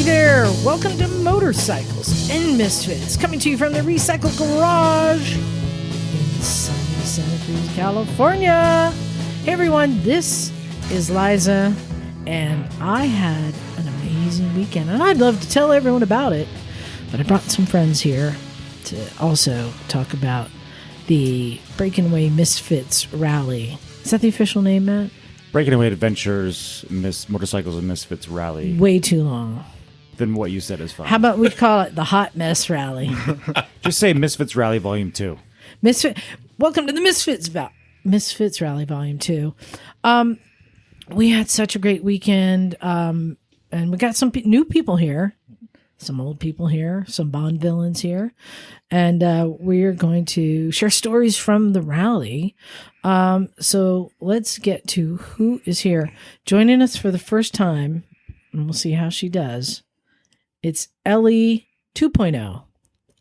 there, welcome to Motorcycles and Misfits, coming to you from the Recycle Garage in sunny Santa Cruz, California. Hey everyone, this is Liza, and I had an amazing weekend, and I'd love to tell everyone about it, but I brought some friends here to also talk about the Breaking Away Misfits Rally. Is that the official name, Matt? Breaking Away Adventures, Motorcycles and Misfits Rally. Way too long. Then what you said is fine. How about we call it the Hot Mess Rally? Just say Misfits Rally Volume 2. Welcome to the Misfits Rally Volume 2. We had such a great weekend, and we got some new people here, some old people here, some Bond villains here, and we're going to share stories from the rally. So let's get to who is here. Joining us for the first time, and we'll see how she does. It's Ellie 2.0.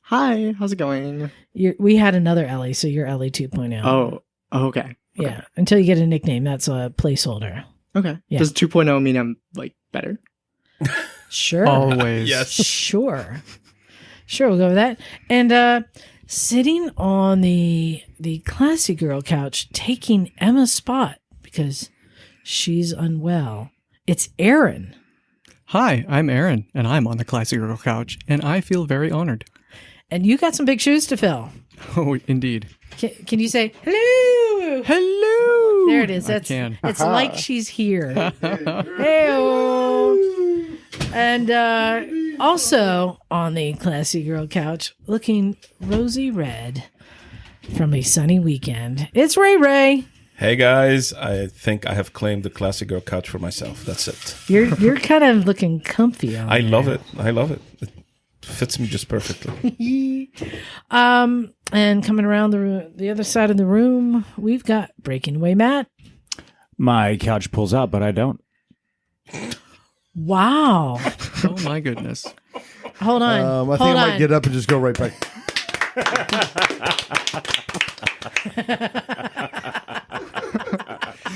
Hi, how's it going? We had another Ellie, so you're Ellie 2.0. Oh, okay. Yeah, until you get a nickname, that's a placeholder. Okay. Yeah. Does 2.0 mean I'm, better? Sure. Always. Yes. Sure, we'll go with that. And sitting on the classy girl couch, taking Emma's spot because she's unwell, it's Aaron. Hi, I'm Aaron, and I'm on the Classy Girl couch, and I feel very honored. And you got some big shoes to fill. Oh, indeed. Can you say hello? Hello! There it is. I can. It's like she's here. Hey-o. And also on the Classy Girl couch, looking rosy red from a sunny weekend, it's Ray Ray. Hey guys, I think I have claimed the Classic Girl couch for myself. That's it. You're kind of looking comfy on I there. love it. It fits me just perfectly. And coming around the other side of the room, we've got Breaking Away Matt. My couch pulls out, but I don't. Wow. Oh, my goodness. Hold on. I think I might get up and just go right back.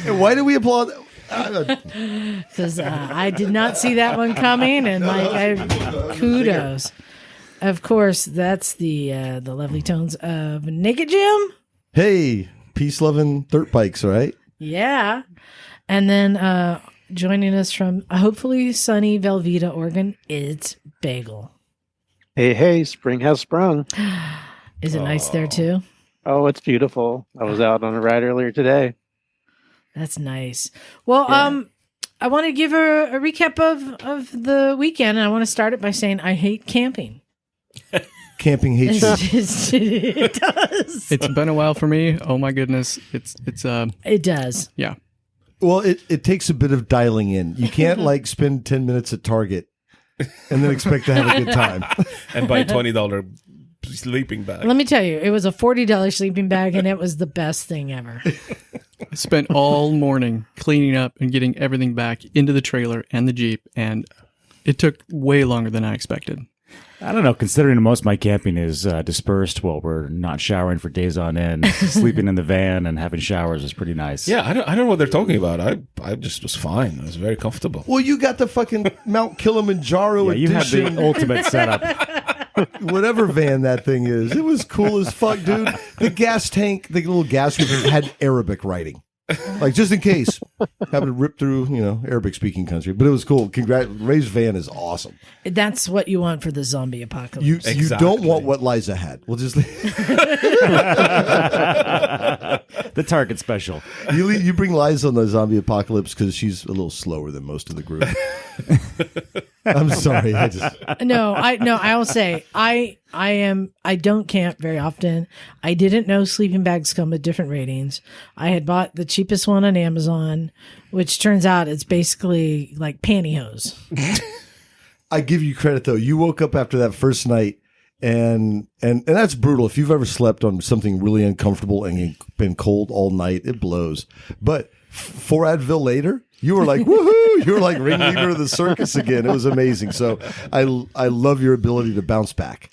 And why do we applaud? Because I did not see that one coming, and kudos. Of course, that's the lovely tones of Naked Jim. Hey, peace loving dirt bikes, right? Yeah. And then joining us from hopefully sunny Velveeta, Oregon, it's Bagel. Hey, spring has sprung. Is it nice there too? Oh, it's beautiful. I was out on a ride earlier today. That's nice. Well, yeah. I want to give a recap of the weekend, and I want to start it by saying I hate camping. Camping hates you. It does. It's been a while for me. Oh, my goodness. It does. Yeah. Well, it takes a bit of dialing in. You can't spend 10 minutes at Target and then expect to have a good time. And buy $20 sleeping bag. Let me tell you, it was a $40 sleeping bag, and it was the best thing ever. I spent all morning cleaning up and getting everything back into the trailer and the Jeep, and it took way longer than I expected. I don't know, considering most of my camping is dispersed while we're not showering for days on end, sleeping in the van and having showers is pretty nice. Yeah, I don't know what they're talking about. I just was fine. I was very comfortable. Well, you got the fucking Mount Kilimanjaro you had edition. the ultimate setup. Whatever van that thing is. It was cool as fuck, dude. The gas tank, the little gas hoover had Arabic writing. Just in case. Having to rip through, Arabic speaking country. But it was cool. Ray's van is awesome. That's what you want for the zombie apocalypse. You don't want what Liza had. We'll just The Target special. You bring Liza on the zombie apocalypse because she's a little slower than most of the group. I'm sorry. I will say I don't camp very often. I didn't know sleeping bags come with different ratings. I had bought the cheapest one on Amazon, which turns out it's basically like pantyhose. I give you credit though. You woke up after that first night and that's brutal. If you've ever slept on something really uncomfortable and you've been cold all night, it blows. But 4 Advil later, you were like, woohoo! You were like ringleader of the circus again. It was amazing. So I love your ability to bounce back.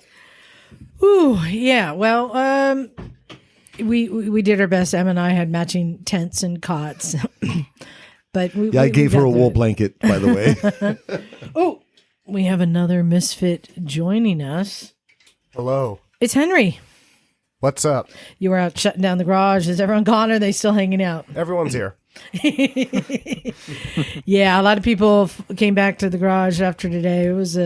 Ooh, yeah. Well, we did our best. Em and I had matching tents and cots. But I gave her a wool blanket, by the way. Oh, we have another misfit joining us. Hello. It's Henry. What's up? You were out shutting down the garage. Is everyone gone or are they still hanging out? Everyone's here. Yeah, a lot of people came back to the garage after today. It was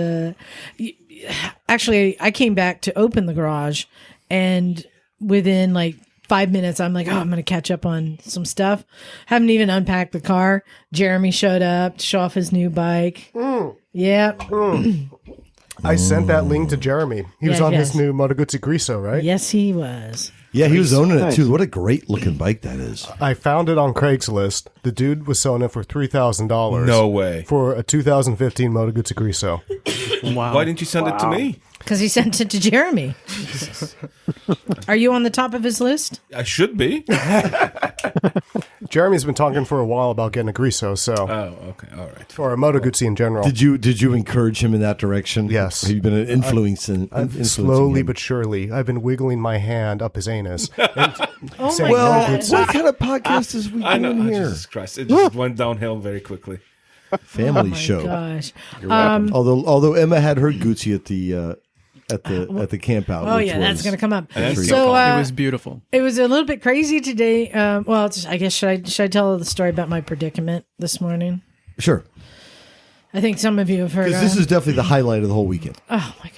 actually, I came back to open the garage, and within like 5 minutes, I'm like, oh, I'm going to catch up on some stuff. Haven't even unpacked the car. Jeremy showed up to show off his new bike. Yep. I sent that link to Jeremy. He was on his new Moto Guzzi Griso, right? Yes, he was. Yeah, he was owning it too. What a great looking bike that is. I found it on Craigslist. The dude was selling it for $3,000. No way. For a 2015 Moto Guzzi Griso. Wow. Why didn't you send it to me? Because he sent it to Jeremy. Are you on the top of his list? I should be. Jeremy's been talking for a while about getting a Griso, so Oh, okay. All right. for a Moto Guzzi in general. Did you encourage him in that direction? Yes. Have you been influencing Slowly him? but surely, I've been wiggling my hand up his anus. And Oh saying, my Well, Moto God. Guzzi. what kind of podcast is we I know. doing Oh, here? Jesus Christ. It just went downhill very quickly. Family Oh my show. gosh. Although Emma had her Gucci at the camp out. Oh which yeah, that's was- going to come up. And that's So It was beautiful. it was a little bit crazy today. I guess should I tell the story about my predicament this morning? Sure. I think some of you have heard. Because this is definitely the highlight of the whole weekend. Oh my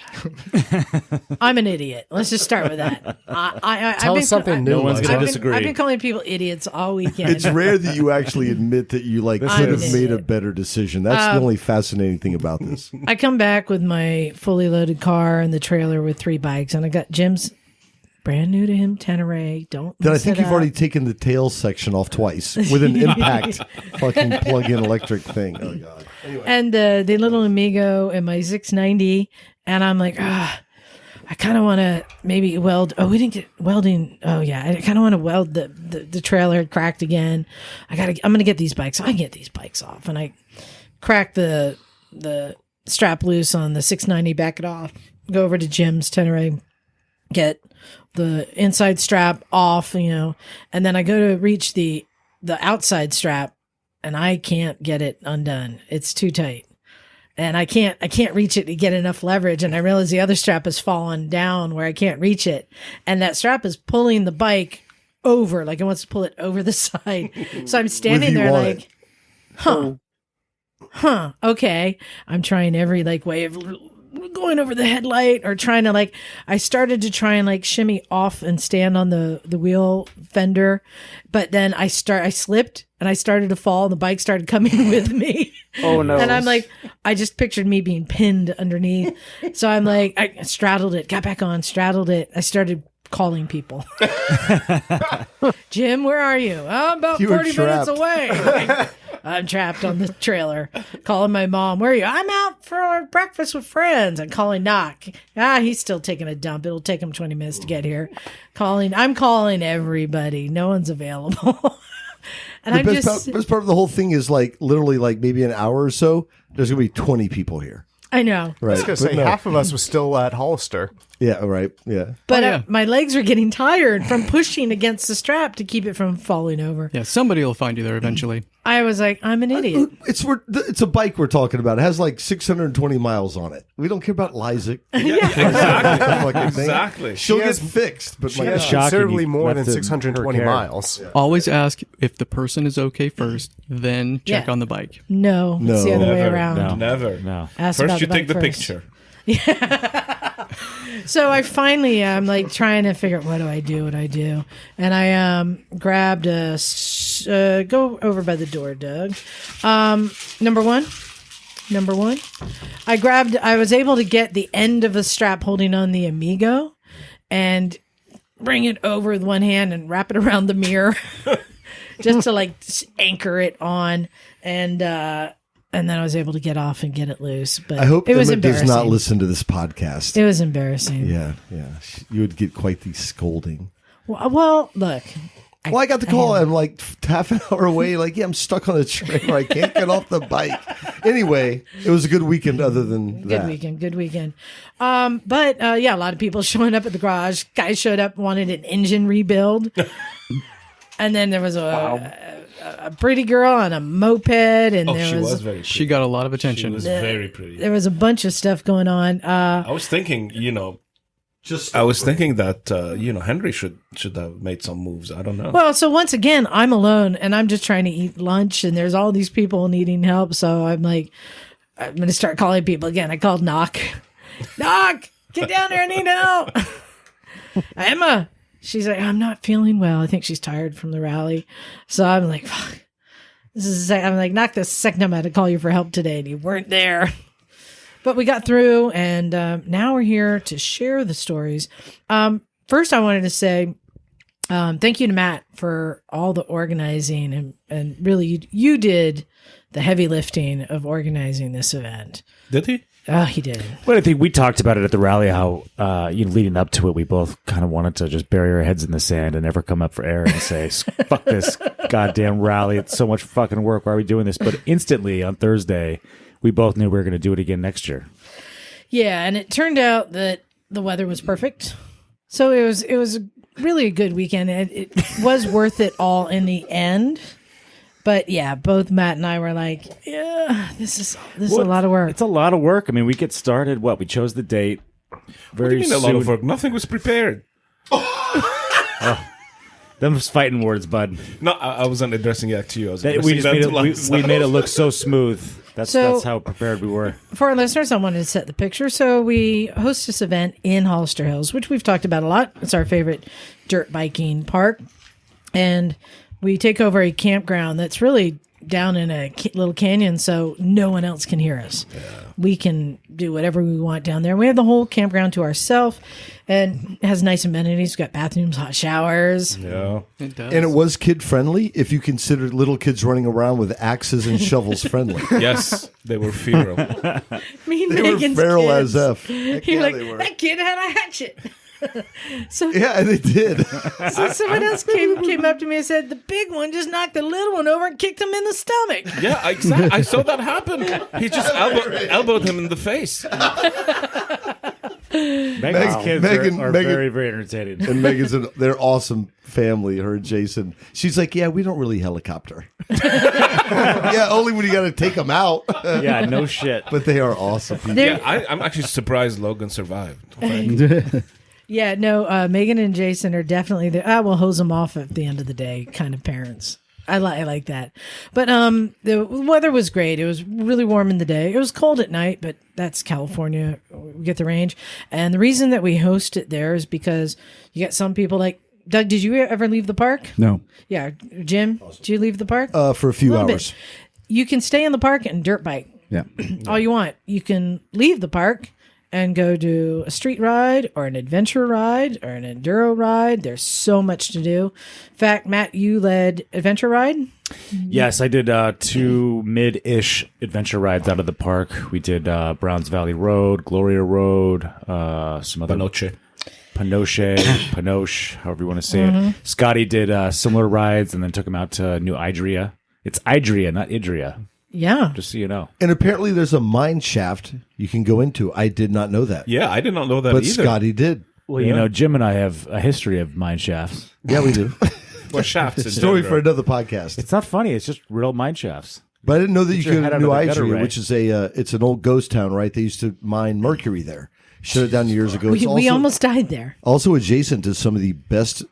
god, I'm an idiot. Let's just start with that. Tell us something new. No one's Liza. gonna disagree. I've been calling people idiots all weekend. It's rare that you actually admit that you could I'm have an made a idiot. better decision. That's the only fascinating thing about this. I come back with my fully loaded car and the trailer with 3 bikes, and I got Jim's brand new to him Tenere. Don't. Then I mess think it you've already up. taken the tail section off twice with an impact fucking plug-in electric thing. Oh god. And the little Amigo and my 690, and I'm like, I kind of want to maybe weld. Oh, we didn't get welding. Oh yeah, I kind of want to weld the trailer had cracked again. I'm gonna get these bikes. I can get these bikes off, and I crack the strap loose on the 690, back it off, go over to Jim's Tenere, get the inside strap off, and then I go to reach the outside strap, and I can't get it undone. It's too tight. And I can't reach it to get enough leverage. And I realize the other strap has fallen down where I can't reach it. And that strap is pulling the bike over, like it wants to pull it over the side. So I'm standing you there on like, it. okay. I'm trying every way of going over the headlight, or trying to I started to try and shimmy off and stand on the wheel fender, but then I slipped and I started to fall, and the bike started coming with me. Oh no! And I'm I just pictured me being pinned underneath. So I'm I straddled it, got back on, straddled it. I started calling people. Jim, where are you? I'm about You were 40 minutes trapped. away. I'm trapped on the trailer. Calling my mom, where are you? I'm out for breakfast with friends. I'm calling Knock. He's still taking a dump. It'll take him 20 minutes to get here. I'm calling everybody. No one's available. And I'm Best part of the whole thing is literally maybe an hour or so, there's going to be 20 people here. I know. I Right. was going to say, half of us was still at Hollister. Yeah, right. Yeah. But yeah. my legs are getting tired from pushing against the strap to keep it from falling over. Yeah, somebody will find you there eventually. I was like, I'm an idiot. It's a bike we're talking about. It has 620 miles on it. We don't care about Liza. Exactly. Exactly. She'll She get has- fixed, but She my has God. shocking considerably you more than left it in 620 her care. miles. Always ask if the person is okay first, then check Yeah. on the bike. No, it's the No. other way Never. around. No. Never. No. Ask about First, you the take the bike first. picture. So I finally, I'm trying to figure out what do I do, and I grabbed go over by the door, Doug. Number one, I was able to get the end of the strap holding on the Amigo, and bring it over with one hand and wrap it around the mirror, just to anchor it on, and then I was able to get off and get it loose. But I hope it was Emma does embarrassing. not listen to this podcast. It was embarrassing. Yeah. You would get quite the scolding. Well, look. Well, I got the call. I'm half an hour away. Yeah, I'm stuck on a trailer. I can't get off the bike. Anyway, it was a good weekend other than that. Good weekend. But a lot of people showing up at the garage. Guys showed up, wanted an engine rebuild. And then there was a pretty girl on a moped, and Oh, there she was was very pretty. She got a lot of She attention. was very pretty. there was a bunch of stuff going on. I was thinking, I was thinking that Henry should have made some moves. I don't know. Well, so once again, I'm alone, and I'm just trying to eat lunch, and there's all these people needing help. So I'm like, I'm going to start calling people again. I called Knock. Knock, get down there. I need help. Emma. She's like, I'm not feeling well. I think she's tired from the rally. So I'm like, fuck. I'm like, Knock, this second time I had to call you for help today, and you weren't there. But we got through, and now we're here to share the stories. First, I wanted to say thank you to Matt for all the organizing, and really, you did the heavy lifting of organizing this event. Did he? Oh, he did. But I think we talked about it at the rally, how leading up to it, we both kind of wanted to just bury our heads in the sand and never come up for air and say, fuck this goddamn rally. It's so much fucking work. Why are we doing this? But instantly on Thursday, we both knew we were going to do it again next year. Yeah, and it turned out that the weather was perfect. So it was really a good weekend. It was worth it all in the end. But yeah, both Matt and I were like, yeah, this is a lot of work. It's a lot of work. I mean, we get started. We chose the date. What do you mean a lot of work? Nothing was prepared. Them was fighting words, bud. No, I wasn't addressing it to you. I was We made it look so smooth. That's how prepared we were. For our listeners, I wanted to set the picture. So we host this event in Hollister Hills, which we've talked about a lot. It's our favorite dirt biking park. And we take over a campground that's really down in a little canyon, so no one else can hear us. Yeah. We can do whatever we want down there. We have the whole campground to ourselves, and it has nice amenities. We've got bathrooms, hot showers. Yeah, It does. And it was kid friendly if you consider little kids running around with axes and shovels friendly. Yes, they were feral. Me and They Megan's were feral kids. as F. Heck You're yeah, like, they were. that kid had a hatchet. Yeah, they did. So someone else came up to me and said, the big one just knocked the little one over and kicked him in the stomach. Yeah, exactly. I saw that happen. He just elbowed him in the face. Megan's kids are very, very entertaining. And they're awesome family, her and Jason. She's like, yeah, we don't really helicopter. Yeah, only when you got to take them out. Yeah, no shit. But they are awesome people. They're- I'm actually surprised Logan survived. Yeah, no, Megan and Jason are definitely we'll hose them off at the end of the day kind of parents. I like that. But the weather was great. It was really warm in the day. It was cold at night, but that's California. We get the range. And the reason that we host it there is because you get some people like, Doug, did you ever leave the park? No. Yeah. Jim, did you leave the park? For a few Little bit. hours. You can stay in the park and dirt bike. Yeah. All you want. You can leave the park and go do a street ride or an adventure ride or an enduro ride. There's so much to do. In fact, Matt, you led adventure ride? Yes, I did 2 mid-ish adventure rides out of the park. We did Browns Valley Road, Gloria Road, some other... Panoche, however you want to say it. Scotty did similar rides and then took him out to New Idria. It's Idria, not Idria. Yeah. Just so you know. And apparently there's a mine shaft you can go into. I did not know that. Yeah, I did not know that But either. Scotty did. Well, you know, Jim and I have a history of mine shafts. Yeah, we do. Well, shafts in Story general. for another podcast. It's not funny. It's just real mine shafts. But I didn't know that you your could head go out to New of the gutter, Idria, Ray. which is it's an old ghost town, right? They used to mine mercury there. Shut it down years ago. It's We almost died there. also adjacent to some of the best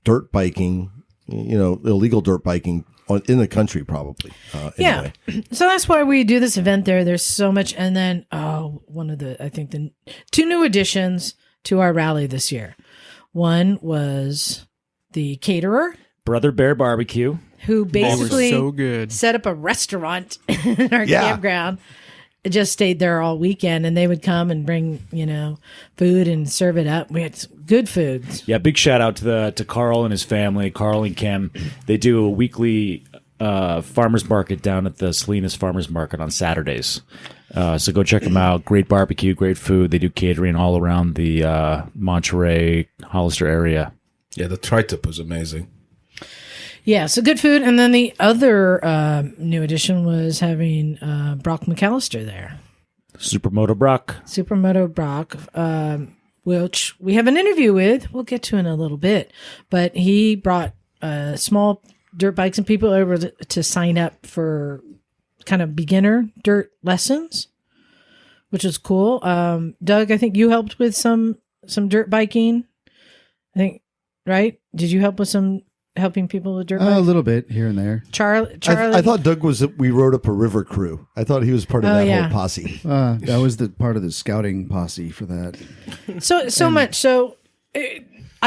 dirt biking, illegal dirt biking in the country, probably. Anyway. Yeah. So that's why we do this event there. There's so much. And then, the 2 new additions to our rally this year. One was the caterer, Brother Bear Barbecue. who They were basically so good. set up a restaurant in our Yeah. campground. It just stayed there all weekend, and they would come and bring, food and serve it up. We had good foods. Yeah, big shout out to Carl and his family, Carl and Kim. They do a weekly farmers market down at the Salinas Farmers Market on Saturdays. So go check them out. Great barbecue, great food. They do catering all around the Monterey, Hollister area. Yeah, the tri-tip was amazing. Yeah, so good food. And then the other new addition was having Brok McAllister there. Supermoto Brok. Supermoto Brok, which we have an interview with. We'll get to in a little bit. But he brought a small dirt bikes, and people are able to sign up for kind of beginner dirt lessons, which is cool. Doug, I think you helped with some dirt biking. I think, right? Did you help with helping people with dirt bikes? A little bit here and there. Charlie, I thought Doug we rode up a river crew. I thought he was part of that whole posse. That was the part of the scouting posse for that.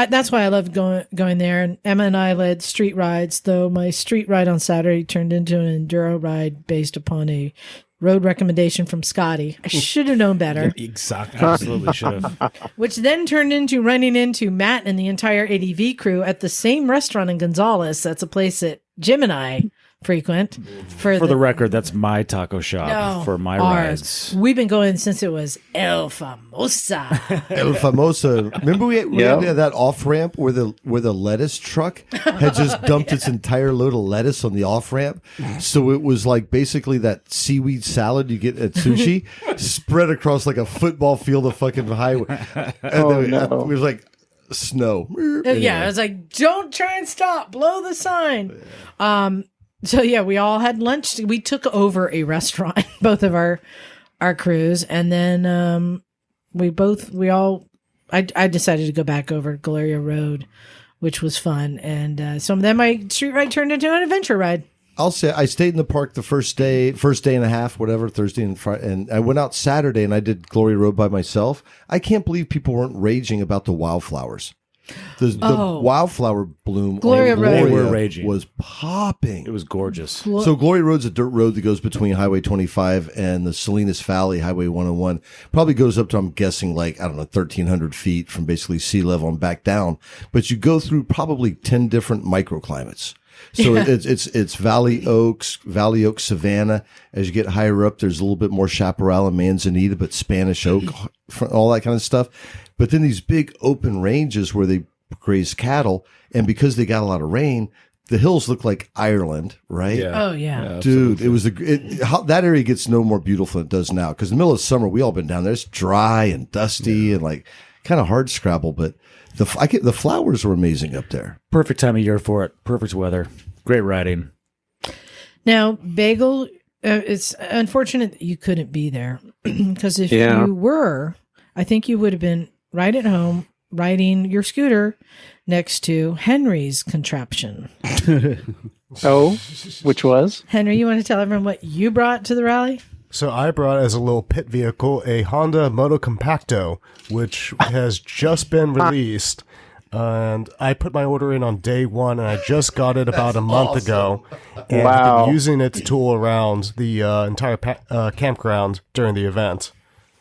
That's why I love going there. And Emma and I led street rides, though my street ride on Saturday turned into an enduro ride based upon a road recommendation from Scotty. I should have known better. Exactly. Absolutely should have. Which then turned into running into Matt and the entire ADV crew at the same restaurant in Gonzales. That's a place that Jim and I frequent. For the record, that's my taco shop for my rides. We've been going since it was El Famosa. El Famosa. Remember we had that off ramp where the lettuce truck had just dumped its entire load of lettuce on the off ramp. So it was like basically that seaweed salad you get at sushi spread across like a football field of fucking highway. And it was like snow. Yeah, I was like, don't try and stop. Blow the sign. So yeah, we all had lunch. We took over a restaurant, both of our crews, and then I decided to go back over Gloria Road, which was fun, and so then my street ride turned into an adventure ride. I'll say I stayed in the park the first day and a half, whatever, Thursday and Friday, and I went out Saturday and I did Glory Road by myself. I can't believe people weren't raging about the wildflowers. The wildflower bloom Gloria Road. They were raging. Was popping. It was gorgeous. So Glory Road's a dirt road that goes between Highway 25 and the Salinas Valley, Highway 101. Probably goes up to, I'm guessing, 1,300 feet from basically sea level and back down. But you go through probably 10 different microclimates. So it's Valley Oak, Savannah. As you get higher up, there's a little bit more chaparral and manzanita, but Spanish oak, all that kind of stuff. But then these big open ranges where they graze cattle, and because they got a lot of rain, the hills look like Ireland, right? Yeah. Oh yeah, dude, it was that area gets no more beautiful than it does now. Because in the middle of summer, we all been down there. It's dry and dusty and like kind of hard scrabble, but the flowers were amazing up there. Perfect time of year for it. Perfect weather. Great riding. Now, Bagel, it's unfortunate that you couldn't be there because if you were, I think you would have been right at home riding your scooter next to Henry's contraption. Oh, which was? Henry, you want to tell everyone what you brought to the rally? So I brought as a little pit vehicle a Honda Moto Compacto, which has just been released. And I put my order in on day one, and I just got it about a month ago. And I've been using it to tool around the entire campground during the event.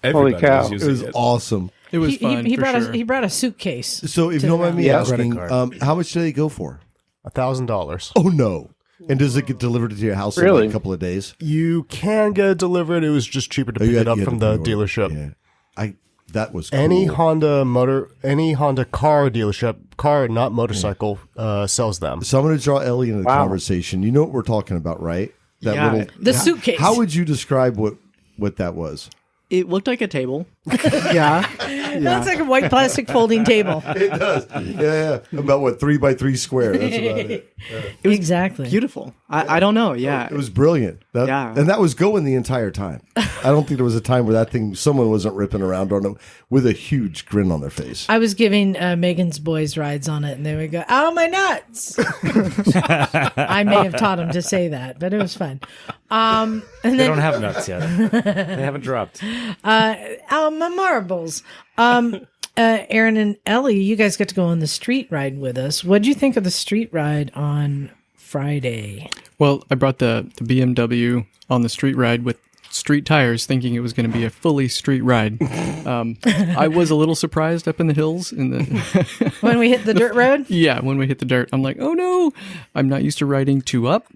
Holy cow. It was awesome. It was fun. He brought a suitcase. So if you don't mind me asking, how much did they go for? $1,000. Oh, no. And does it get delivered to your house in a couple of days? You can get it delivered. It was just cheaper to pick it up from the dealership. Yeah. That was cool. Any Honda car dealership, not motorcycle, sells them. So I'm going to draw Ellie into the conversation. You know what we're talking about, right? The suitcase. How would you describe what that was? It looked like a table. Yeah. That's like a white plastic folding table. It does. Yeah. About 3x3 square. That's about it. It was exactly beautiful. I don't know. Yeah. It was brilliant. And that was going the entire time. I don't think there was a time where someone wasn't ripping around on it with a huge grin on their face. I was giving Megan's boys rides on it, and they would go, "Oh, my nuts!" I may have taught them to say that, but it was fun. And they don't have nuts yet. They haven't dropped. My marbles. Aaron and Ellie, you guys got to go on the street ride with us. What did you think of the street ride on Friday? Well, I brought the BMW on the street ride with street tires, thinking it was going to be a fully street ride. I was a little surprised up in the hills when we hit the dirt road. Yeah, when we hit the dirt, I'm like, oh no, I'm not used to riding two up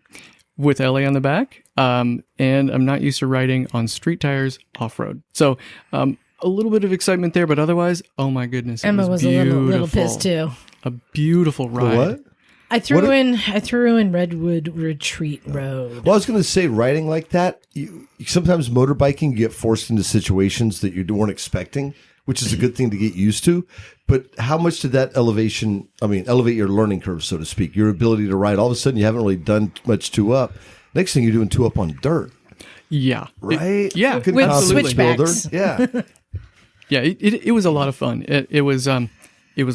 with Ellie on the back, and I'm not used to riding on street tires off road. So a little bit of excitement there, but otherwise, oh my goodness, Emma was a little pissed too. A beautiful ride. What? I threw in Redwood Retreat Road. Well, I was going to say, riding like that, sometimes motorbiking, you get forced into situations that you weren't expecting, which is a good thing to get used to. But how much did that elevate your learning curve, so to speak, your ability to ride? All of a sudden, you haven't really done much two up. Next thing you're doing two up on dirt. Yeah. Right? Yeah. Good With confidence switchbacks. builder. Yeah. Yeah, it was a lot of fun. It was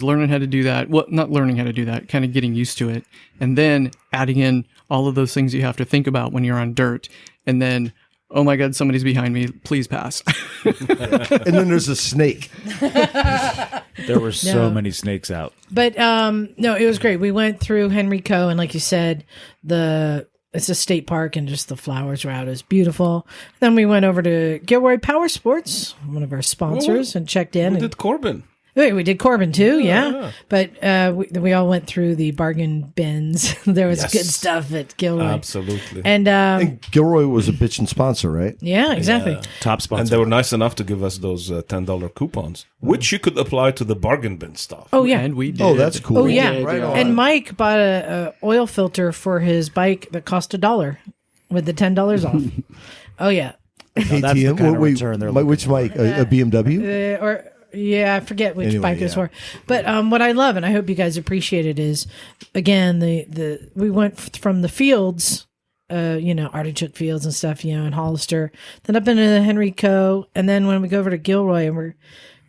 learning how to do that. Well, not learning how to do that, kind of getting used to it, and then adding in all of those things you have to think about when you're on dirt, and then, oh my God, somebody's behind me, please pass. And then there's a snake. There were so many snakes out. But no, it was great. We went through Henrico, and like you said, it's a state park, and just the flowers route is beautiful. Then we went over to Gilroy Power Sports, one of our sponsors, and checked in. We did Corbin. Wait, we did Corbin too, yeah. But we all went through the bargain bins. There was good stuff at Gilroy. Absolutely. And Gilroy was a bitchin' sponsor, right? yeah, exactly. Top sponsor. And they were nice enough to give us those $10 coupons, which you could apply to the bargain bin stuff. Oh yeah. And we did. Oh, that's cool. Oh yeah. Right on. And Mike bought a oil filter for his bike that cost $1 with the $10 off. Oh yeah. That's the KTM? kind of Wait, return they're which Mike? A BMW? Yeah, I forget which Anyway, bike it was yeah. for. But what I love, and I hope you guys appreciate it, is again we went from the fields, artichoke fields and stuff, in Hollister, then up into the Henrico, and then when we go over to Gilroy and we're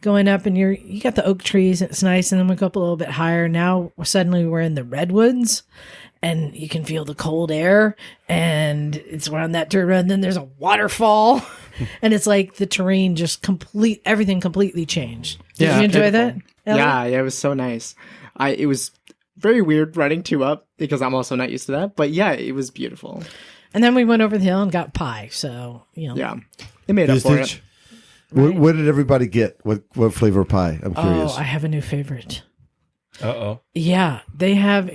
going up, and you got the oak trees, and it's nice, and then we go up a little bit higher. Now suddenly we're in the redwoods. And you can feel the cold air, and we're on that dirt road, and then there's a waterfall, and it's like the terrain just everything completely changed. Did you enjoy that, Ellie? Yeah, it was so nice. It was very weird riding two up because I'm also not used to that, but yeah, it was beautiful. And then we went over the hill and got pie, so, Yeah, it made up for it. What did everybody get? What flavor of pie? I'm curious. Oh, I have a new favorite. Uh-oh. Yeah, they have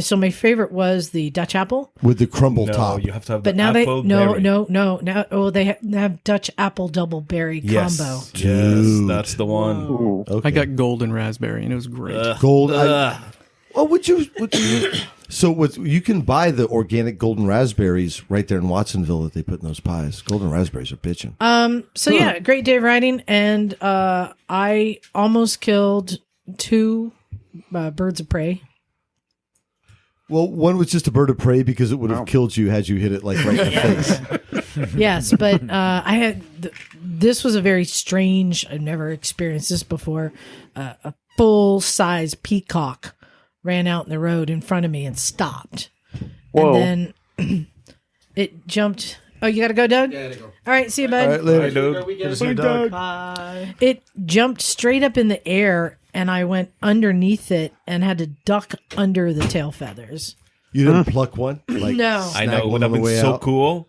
so my favorite was the Dutch apple. With the crumble No, top. you have to have But the now apple berry. now they have Dutch apple double berry Yes. combo. Yes, that's the one. Ooh. Okay. I got golden raspberry, and it was great. Gold. Would you? So you can buy the organic golden raspberries right there in Watsonville that they put in those pies. Golden raspberries are bitching. So yeah, great day of riding, and I almost killed 2 birds of prey. Well, one was just a bird of prey because it would have killed you had you hit it like right in the face. Yes, but I had this was a very strange. I've never experienced this before. A full size peacock ran out in the road in front of me and stopped. Whoa. And then it jumped. Oh, you got to go, Doug? Yeah, I gotta go. All right, see you, bud. All right, later. Dude. See you, Doug. It jumped straight up in the air, and I went underneath it and had to duck under the tail feathers. You didn't pluck one? Like, No. I know, snag it would one have on the been way so out? cool.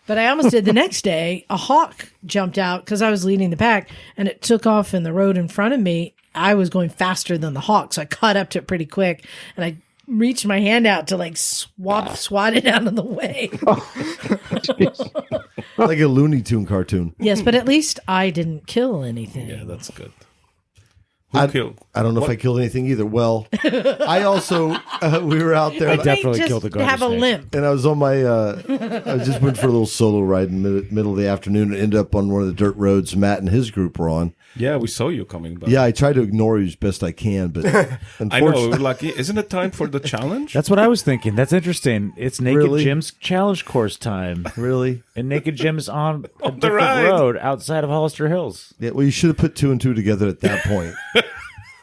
But I almost did the next day. A hawk jumped out because I was leading the pack, and it took off in the road in front of me. I was going faster than the hawk, so I caught up to it pretty quick, and I reached my hand out to like swat it out of the way. Like a Looney Tune cartoon. Yes, but at least I didn't kill anything. Yeah, that's good. I killed? don't know if I killed anything either. Well, I also, we were out there. I and definitely just killed a garter have a snake. limp. And I was on my, I just went for a little solo ride in the middle of the afternoon and ended up on one of the dirt roads Matt and his group were on. Yeah, we saw you coming back. Yeah, I try to ignore you as best I can, but I know. We unfortunately, were like, isn't it time for the challenge? That's what I was thinking. That's interesting. It's Naked Really? Jim's challenge course time. really? And Naked Jim's on a the different ride. road outside of Hollister Hills. Yeah, well, you should have put 2 and 2 together at that point.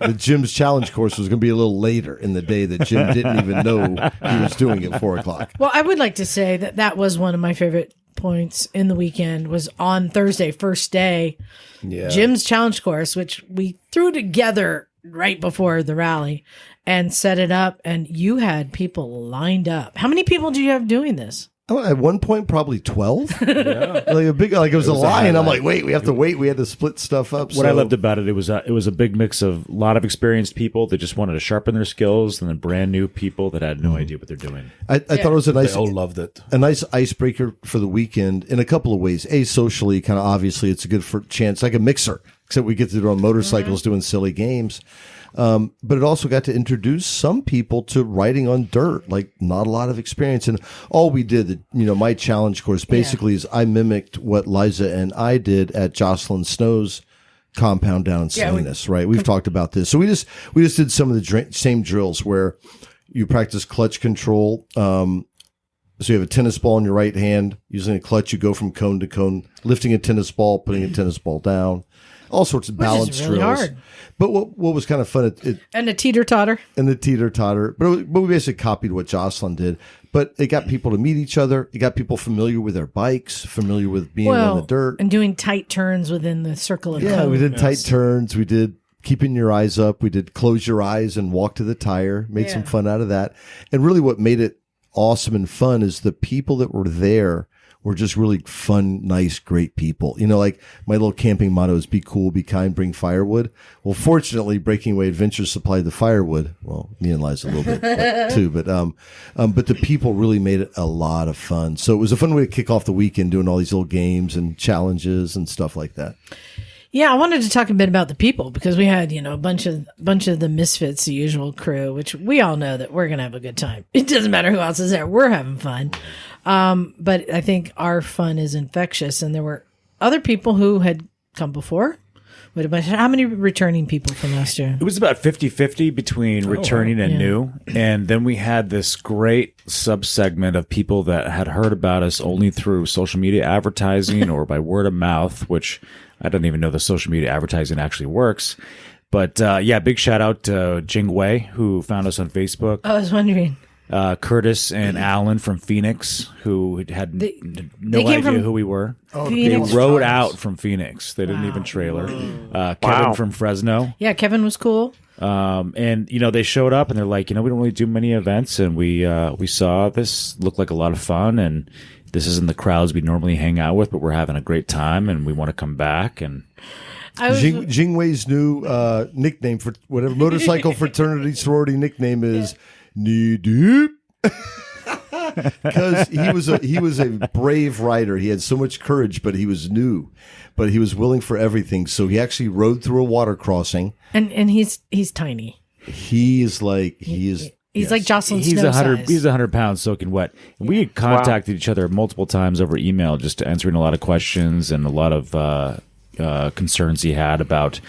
The Jim's challenge course was going to be a little later in the day that Jim didn't even know he was doing at 4:00. Well, I would like to say that was one of my favorite points in the weekend was on Thursday, first day, Yeah. Jim's challenge course, which we threw together right before the rally and set it up. And you had people lined up. How many people do you have doing this? Oh, at one point, probably 12. Like a big, like it was a line. I'm like, wait, we have to wait. We had to split stuff up. What I loved about it was a big mix of a lot of experienced people that just wanted to sharpen their skills, and then brand new people that had no idea what they're doing. I thought it was a They nice, all loved it. a nice icebreaker for the weekend in a couple of ways. A, socially, kind of obviously, it's a good chance, like a mixer, except we get to do on motorcycles doing silly games. But it also got to introduce some people to riding on dirt, like not a lot of experience. And all we did, my challenge course basically is I mimicked what Liza and I did at Jocelyn Snow's compound down in Salinas, right? We've talked about this. So we just did some of the same drills where you practice clutch control. So you have a tennis ball in your right hand, using a clutch, you go from cone to cone, lifting a tennis ball, putting a tennis ball down, all sorts of balance really drills. hard. But what was kind of fun, and the teeter-totter. But we basically copied what Jocelyn did. But it got people to meet each other. It got people familiar with their bikes, familiar with being on the dirt. And doing tight turns within the circle of Yeah, cone. we did tight turns. We did keeping your eyes up. We did close your eyes and walk to the tire. Made some fun out of that. And really what made it awesome and fun is the people that were there were just really fun, nice, great people. You know, like my little camping motto is be cool, be kind, bring firewood. Well, fortunately, Breaking Away Adventures supplied the firewood. Well, me and Liza a little bit too, but the people really made it a lot of fun. So it was a fun way to kick off the weekend, doing all these little games and challenges and stuff like that. Yeah, I wanted to talk a bit about the people because we had, a bunch of the Misfits, the usual crew, which we all know that we're going to have a good time. It doesn't matter who else is there. We're having fun. But I think our fun is infectious. And there were other people who had come before. How many returning people from last year? It was about 50-50 between returning and new. And then we had this great subsegment of people that had heard about us only through social media advertising or by word of mouth, which I don't even know the social media advertising actually works. But big shout out to Jing Wei, who found us on Facebook. I was wondering. Curtis and Alan from Phoenix, who had no idea who we were. They rode out from Phoenix. They didn't even trailer. Kevin from Fresno. Yeah, Kevin was cool. And they showed up and they're like, we don't really do many events, and we saw this looked like a lot of fun, and this isn't the crowds we normally hang out with, but we're having a great time and we want to come back. And Jingwei's new nickname for whatever motorcycle fraternity sorority nickname is knee deep. Because he was a brave rider. He had so much courage, but he was new. But he was willing for everything. So he actually rode through a water crossing. And he's tiny. He's like Jocelyn He's Snow 100. size. He's 100 pounds soaking wet. And we had contacted each other multiple times over email, just answering a lot of questions and a lot of concerns he had about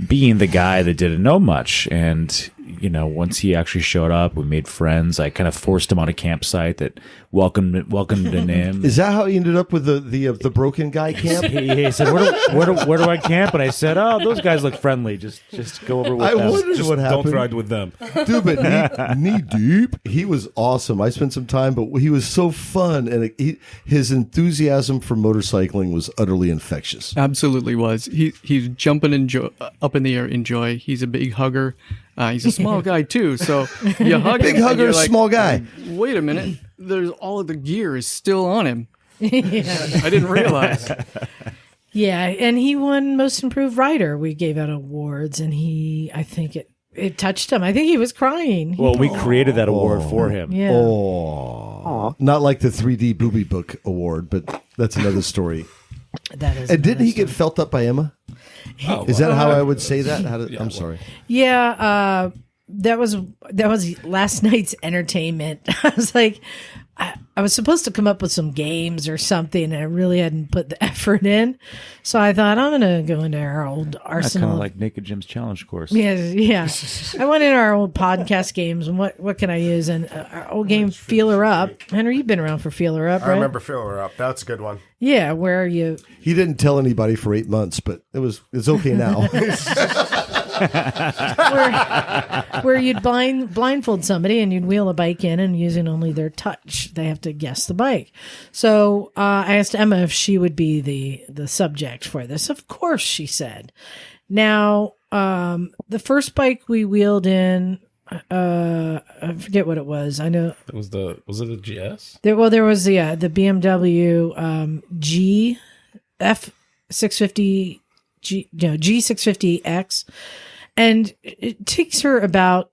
being the guy that didn't know much. And once he actually showed up, we made friends. I kind of forced him on a campsite that welcomed him in. Is that how he ended up with the broken guy camp? He said, where do I camp? And I said, oh, those guys look friendly. Just go over with them. I wondered what happened. Don't ride with them. Dude, but knee deep, he was awesome. I spent some time, but he was so fun. And his enthusiasm for motorcycling was utterly infectious. Absolutely was. He's jumping up in the air in joy. He's a big hugger. He's a small guy too, so you hug him. Big hugger, like, small guy. Wait a minute, there's all of the gear is still on him. Yeah. I didn't realize. Yeah, and he won Most Improved Rider. We gave out awards, and I think it touched him. I think he was crying. Well, we created that award for him. Yeah. Oh, not like the 3D Booby Book Award, but that's another story. That is. And didn't he get felt up by Emma? Is that how I would say that? I'm sorry. Yeah, that was last night's entertainment. I was like, I was supposed to come up with some games or something, and I really hadn't put the effort in. So I thought I'm going to go into our old arsenal. Kind of like Naked Jim's challenge course. Yeah. I went into our old podcast games, and what can I use? And our old game, Feel Her Up. Henry, you've been around for Feel Her Up, right? I remember Feel Her Up. That's a good one. Yeah, where you... He didn't tell anybody for 8 months, but it's okay now. where you'd blindfold somebody and you'd wheel a bike in, and using only their touch, they have to guess the bike. So I asked Emma if she would be the subject for this. Of course, she said. Now, the first bike we wheeled in, I forget what it was. I know was it a GS? There was the BMW G650 G650X, and it takes her about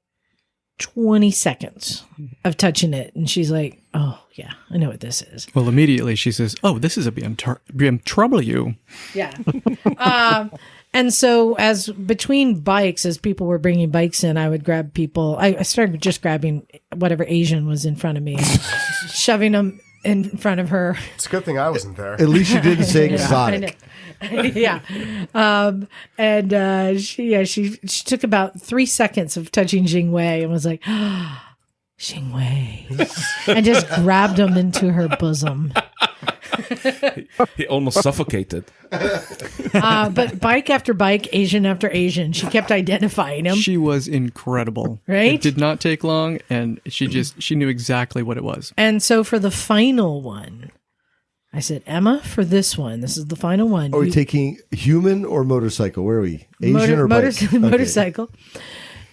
20 seconds of touching it, and she's like, "Oh yeah, I know what this is." Well, immediately she says, "Oh, this is a BMW." Yeah. And so as between bikes, as people were bringing bikes in, I would grab people. I started just grabbing whatever Asian was in front of me, shoving them in front of her. It's a good thing I wasn't there. At least you didn't say exotic. Yeah. She took about 3 seconds of touching Jingwei and was like, Jingwei, and just grabbed him into her bosom. He almost suffocated. But bike after bike, Asian after Asian, she kept identifying him. She was incredible. Right? It did not take long, and she knew exactly what it was. And so for the final one, I said, Emma, for this one, this is the final one. Are we taking human or motorcycle? Where are we? Asian or bike? Okay. Motorcycle.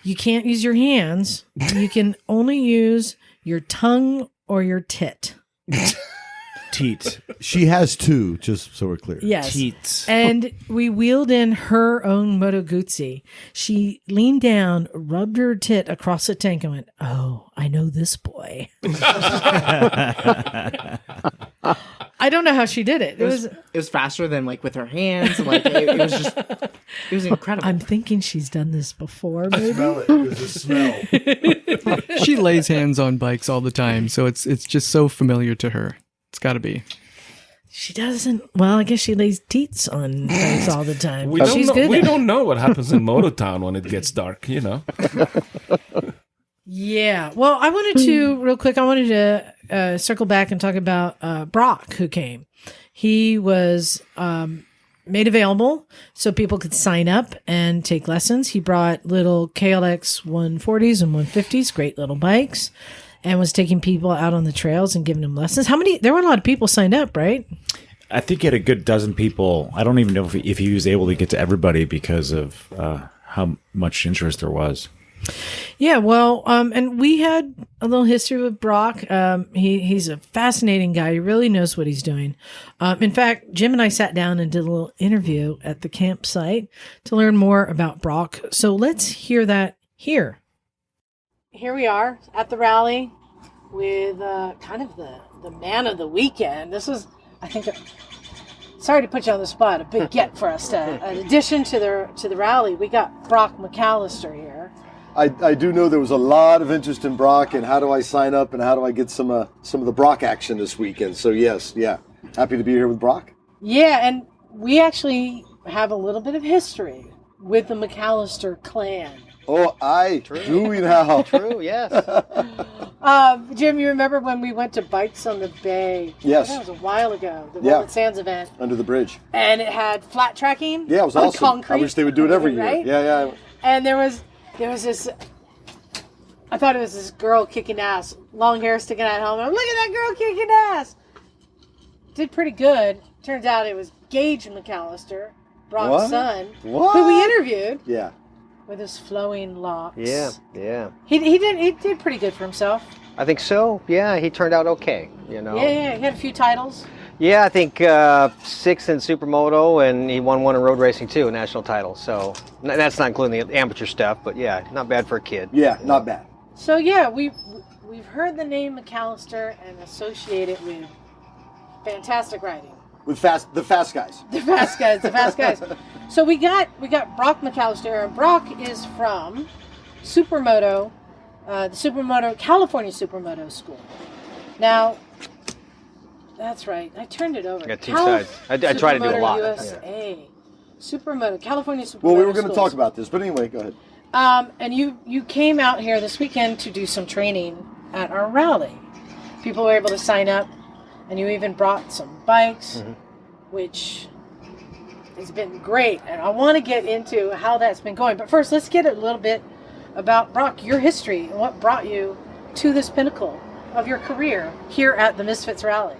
You can't use your hands. You can only use your tongue or your tit. Teat. She has two, just so we're clear. Yes. Teats. And we wheeled in her own Moto Guzzi. She leaned down, rubbed her tit across the tank, and went, "Oh, I know this boy." I don't know how she did it. It was faster than like with her hands. Like it was incredible. I'm thinking she's done this before. Maybe. Smell it. There's a smell. She lays hands on bikes all the time, so it's just so familiar to her. It's got to be. She doesn't. Well, I guess she lays teats on bikes all the time. We Good. don't know what happens in Mototown when it gets dark, you know. Yeah. Well, I wanted to circle back and talk about Brok, who came. He was made available so people could sign up and take lessons. He brought little KLX 140s and 150s, great little bikes, and was taking people out on the trails and giving them lessons. There were a lot of people signed up, right? I think he had a good dozen people. I don't even know if he was able to get to everybody because of how much interest there was. Yeah, well, and we had a little history with Brok. He's a fascinating guy. He really knows what he's doing. In fact, Jim and I sat down and did a little interview at the campsite to learn more about Brok. So let's hear that here. Here we are at the rally with kind of the man of the weekend. This was, I think, sorry to put you on the spot, a big get for us. In addition to the rally, we got Brok McAllister here. I do know there was a lot of interest in Brok and how do I sign up and how do I get some of the Brok action this weekend. So yes, yeah, happy to be here with Brok. Yeah, and we actually have a little bit of history with the McAllister clan. Oh, do now. True, yes. Jim, you remember when we went to Bikes on the Bay? Yes. That was a while ago. The Rolling Sands event. Under the bridge. And it had flat tracking. Yeah, it was awesome. Concrete, I wish they would do it every year. Right? Yeah. And there was this, I thought it was this girl kicking ass, long hair sticking out home. Look at that girl kicking ass. Did pretty good. Turns out it was Gage McAllister, Brok's son, who we interviewed. Yeah. With his flowing locks. Yeah. He did pretty good for himself. I think so. Yeah, he turned out okay, you know. Yeah, he had a few titles. Yeah, I think 6th in Supermoto, and he won one in road racing too, a national title. So that's not including the amateur stuff, but yeah, not bad for a kid. Yeah, not bad. So yeah, we've heard the name McAllister and associate it with fantastic riding. With the fast guys. The fast guys. So we got Brok McAllister, and Brok is from Supermoto, the California Supermoto School. Now, that's right. I turned it over. I got two sides. I try to do a lot. USA. Yeah. Supermoto, California Supermoto. Well, we were going to talk about this, but anyway, go ahead. And you came out here this weekend to do some training at our rally. People were able to sign up, and you even brought some bikes, which has been great. And I want to get into how that's been going. But first, let's get a little bit about Brok, your history, and what brought you to this pinnacle of your career here at the Misfits Rally.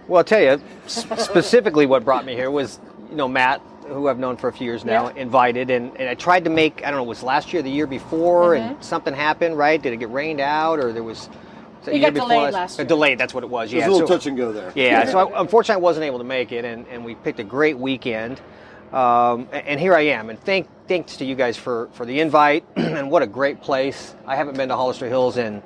Well, I'll tell you, specifically what brought me here was, Matt, who I've known for a few years now, invited, and I tried to make, I don't know, it was last year or the year before, and something happened, right? Did it get rained out, or there was... You got delayed last year. Delayed, that's what it was, yeah. There's a little touch and go there. Yeah, so unfortunately I wasn't able to make it, and we picked a great weekend. And here I am, and thanks to you guys for the invite, and what a great place. I haven't been to Hollister Hills in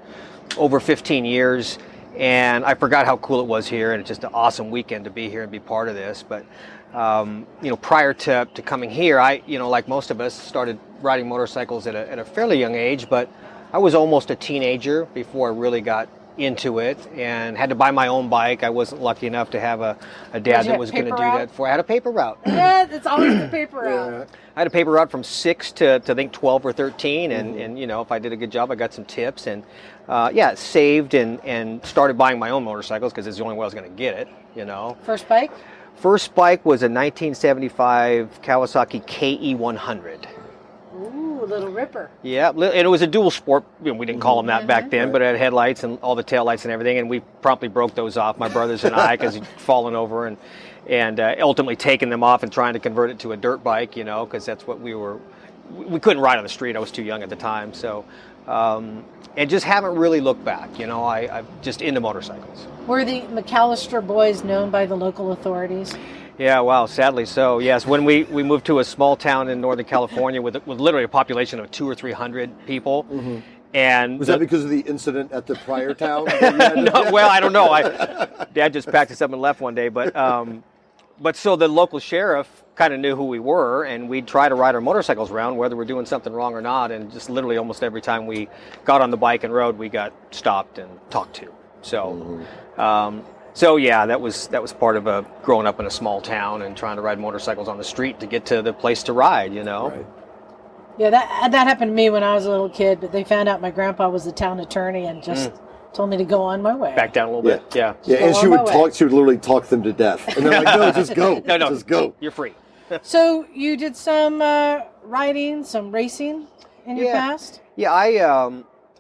over 15 years, and I forgot how cool it was here, and it's just an awesome weekend to be here and be part of this. But, prior to coming here, I, like most of us, started riding motorcycles at a fairly young age, but I was almost a teenager before I really got into it and had to buy my own bike. I wasn't lucky enough to have a dad that was going to do that for. I had a paper route. Yeah, it's always the paper route. I had a paper route from 6 to I think 12 or 13, and if I did a good job, I got some tips and saved and started buying my own motorcycles because it's the only way I was going to get it. First bike? First bike was a 1975 Kawasaki KE100. Ooh, little ripper. Yeah, and it was a dual sport. We didn't call them that back then, but it had headlights and all the tail lights and everything, and we promptly broke those off, my brothers and I, because he'd fallen over and ultimately taken them off and trying to convert it to a dirt bike, because that's what we couldn't ride on the street. I was too young at the time, so and just haven't really looked back. I'm just into motorcycles. Were the McAllister boys known by the local authorities? Yeah, wow, sadly so. Yes, when we moved to a small town in Northern California with literally a population of 200 or 300 people. Mm-hmm. And was that because of the incident at the prior town? No, well, I don't know. Dad just packed us up and left one day, but so the local sheriff kind of knew who we were, and we'd try to ride our motorcycles around, whether we're doing something wrong or not, and just literally almost every time we got on the bike and rode, we got stopped and talked to. So, So yeah, that was part of growing up in a small town and trying to ride motorcycles on the street to get to the place to ride, Right. Yeah, that happened to me when I was a little kid, but they found out my grandpa was the town attorney and just told me to go on my way. Back down a little bit, yeah. Yeah, and she would literally talk them to death. And they're like, no, just go. No, just go. You're free. So you did some riding, some racing in your past? Yeah,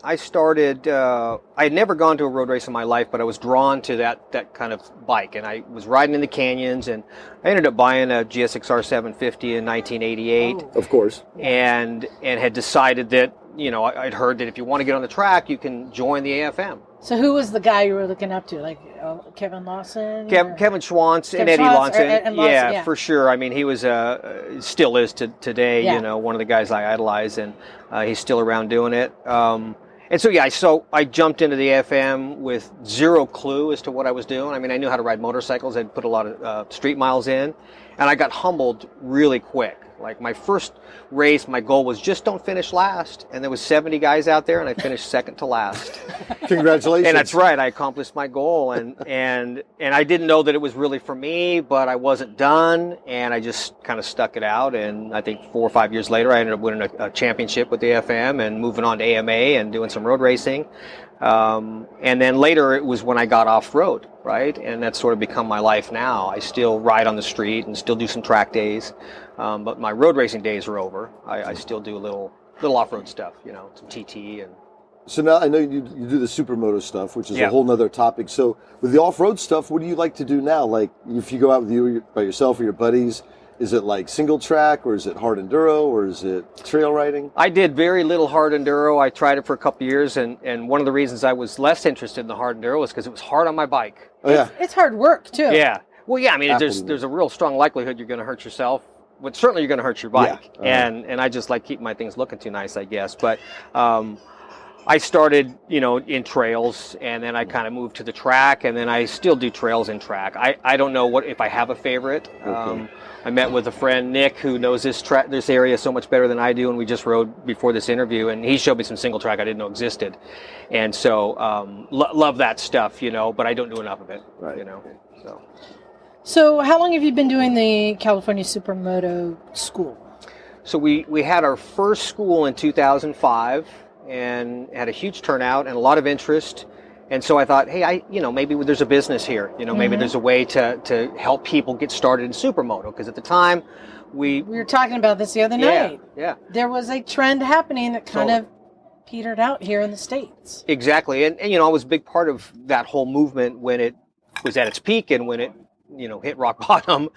I started, I had never gone to a road race in my life, but I was drawn to that kind of bike. And I was riding in the canyons, and I ended up buying a GSXR 750 in 1988. Oh. Of course. And had decided that, I'd heard that if you want to get on the track, you can join the AFM. So who was the guy you were looking up to? Like Kevin Lawson? Kevin Schwantz and Eddie Lawson. Yeah, for sure. I mean, he was, still is today, one of the guys I idolize, and he's still around doing it. And so I jumped into the AFM with zero clue as to what I was doing. I mean, I knew how to ride motorcycles. I'd put a lot of street miles in, and I got humbled really quick. Like my first race, my goal was just don't finish last. And there was 70 guys out there, and I finished second to last. Congratulations. And that's right. I accomplished my goal, and I didn't know that it was really for me, but I wasn't done, and I just kind of stuck it out. And I think 4 or 5 years later, I ended up winning a championship with the AFM and moving on to AMA and doing some road racing. And then later it was when I got off-road, right? And that's sort of become my life now. I still ride on the street and still do some track days, but my road racing days are over. I still do a little off-road stuff, some TT. And so now I know you do the Supermoto stuff, which is a whole nother topic. So with the off-road stuff, what do you like to do now? Like if you go out by yourself or your buddies, is it like single track, or is it hard enduro, or is it trail riding? I did very little hard enduro. I tried it for a couple of years, and one of the reasons I was less interested in the hard enduro was because it was hard on my bike. Oh, yeah. It's hard work, too. Yeah. Well, yeah, I mean, there's a real strong likelihood you're going to hurt yourself. But certainly you're going to hurt your bike. Yeah. And I just like keeping my things looking too nice, I guess. But I started, in trails, and then I kind of moved to the track, and then I still do trails in track. I don't know if I have a favorite. Okay. I met with a friend, Nick, who knows this area so much better than I do, and we just rode before this interview, and he showed me some single track I didn't know existed. And so love that stuff, but I don't do enough of it, right. So how long have you been doing the California Supermoto school? So we had our first school in 2005 and had a huge turnout and a lot of interest. And so I thought, hey, maybe there's a business here. Maybe there's a way to help people get started in Supermoto. Because at the time, we were talking about this the other night. Yeah. There was a trend happening that kind of petered out here in the States. Exactly. And I was a big part of that whole movement when it was at its peak and when it hit rock bottom.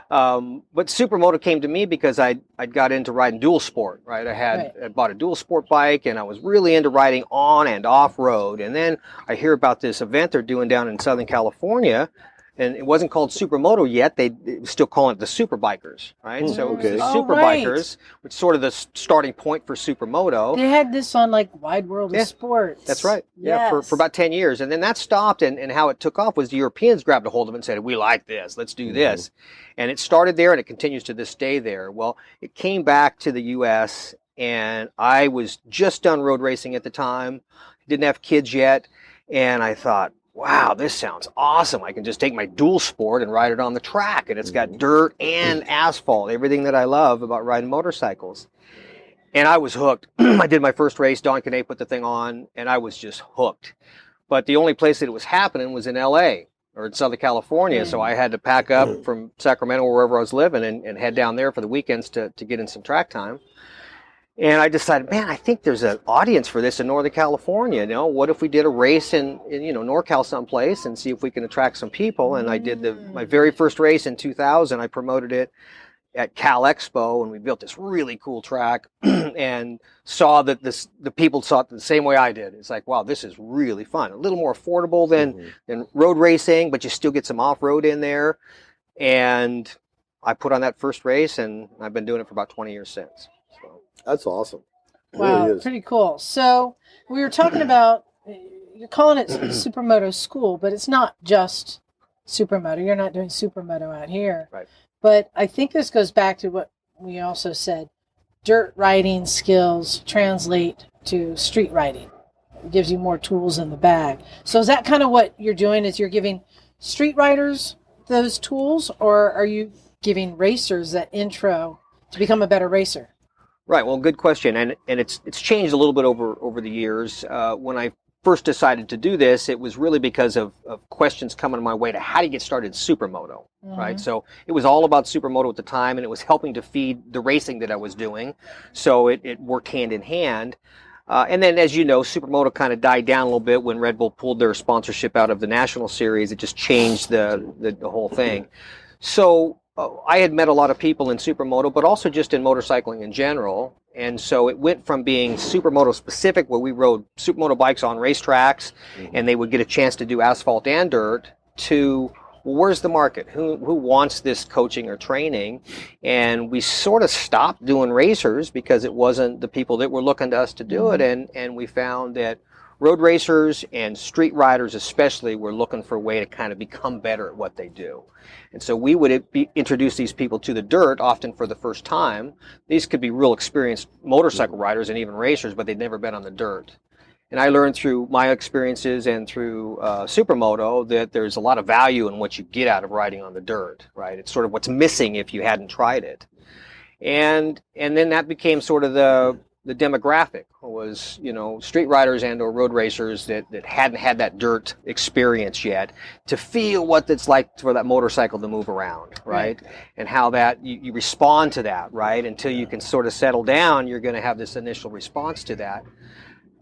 But Supermoto came to me because I'd got into riding dual sport, right? I bought a dual sport bike, and I was really into riding on and off road. And then I hear about this event they're doing down in Southern California, and it wasn't called Supermoto yet. They were still calling it the Super Bikers, right? So it was the Super Bikers, which is sort of the starting point for Supermoto. They had this on like Wide World of Sports. That's right. Yes. Yeah, for about 10 years. And then that stopped, and how it took off was the Europeans grabbed a hold of it and said, we like this, let's do this. And it started there, and it continues to this day there. Well, it came back to the U.S., and I was just done road racing at the time, didn't have kids yet. And I thought, wow, this sounds awesome. I can just take my dual sport and ride it on the track. And it's got dirt and asphalt, everything that I love about riding motorcycles. And I was hooked. I did my first race. Don Canet put the thing on, and I was just hooked. But the only place that it was happening was in LA or in Southern California. So I had to pack up from Sacramento or wherever I was living and head down there for the weekends to get in some track time. And I decided, man, I think there's an audience for this in Northern California. You know, what if we did a race in NorCal someplace and see if we can attract some people? And I did my very first race in 2000. I promoted it at Cal Expo, and we built this really cool track and saw that the people saw it the same way I did. It's like, wow, this is really fun. A little more affordable than road racing, but you still get some off-road in there. And I put on that first race, and I've been doing it for about 20 years since. So. That's awesome. Wow, really is. pretty cool. So we were talking about, you're calling it Supermoto School, but it's not just Supermoto. You're not doing Supermoto out here. Right. But I think this goes back to what we also said. Dirt riding skills translate to street riding. It gives you more tools in the bag. So is that kind of what you're doing, is you're giving street riders those tools, or are you giving racers that intro to become a better racer? Right. Well, good question. And it's changed a little bit over the years. When I first decided to do this, it was really because of questions coming my way to how do you get started in Supermoto, right? So it was all about Supermoto at the time, and it was helping to feed the racing that I was doing. So it worked hand in hand. And then, as you know, Supermoto kind of died down a little bit when Red Bull pulled their sponsorship out of the National Series. It just changed the whole thing. So I had met a lot of people in Supermoto, but also just in motorcycling in general. And so it went from being Supermoto specific, where we rode Supermoto bikes on racetracks and they would get a chance to do asphalt and dirt, to, well, where's the market? Who wants this coaching or training? And we sort of stopped doing racers because it wasn't the people that were looking to us to do it. And we found that road racers and street riders especially were looking for a way to kind of become better at what they do. And so we would introduce these people to the dirt, often for the first time. These could be real experienced motorcycle riders and even racers, but they'd never been on the dirt. And I learned through my experiences and through Supermoto that there's a lot of value in what you get out of riding on the dirt, right? It's sort of what's missing if you hadn't tried it. And then that became sort of the demographic, was, street riders and or road racers that hadn't had that dirt experience yet, to feel what it's like for that motorcycle to move around, right? And how that you respond to that, right? Until you can sort of settle down, you're going to have this initial response to that.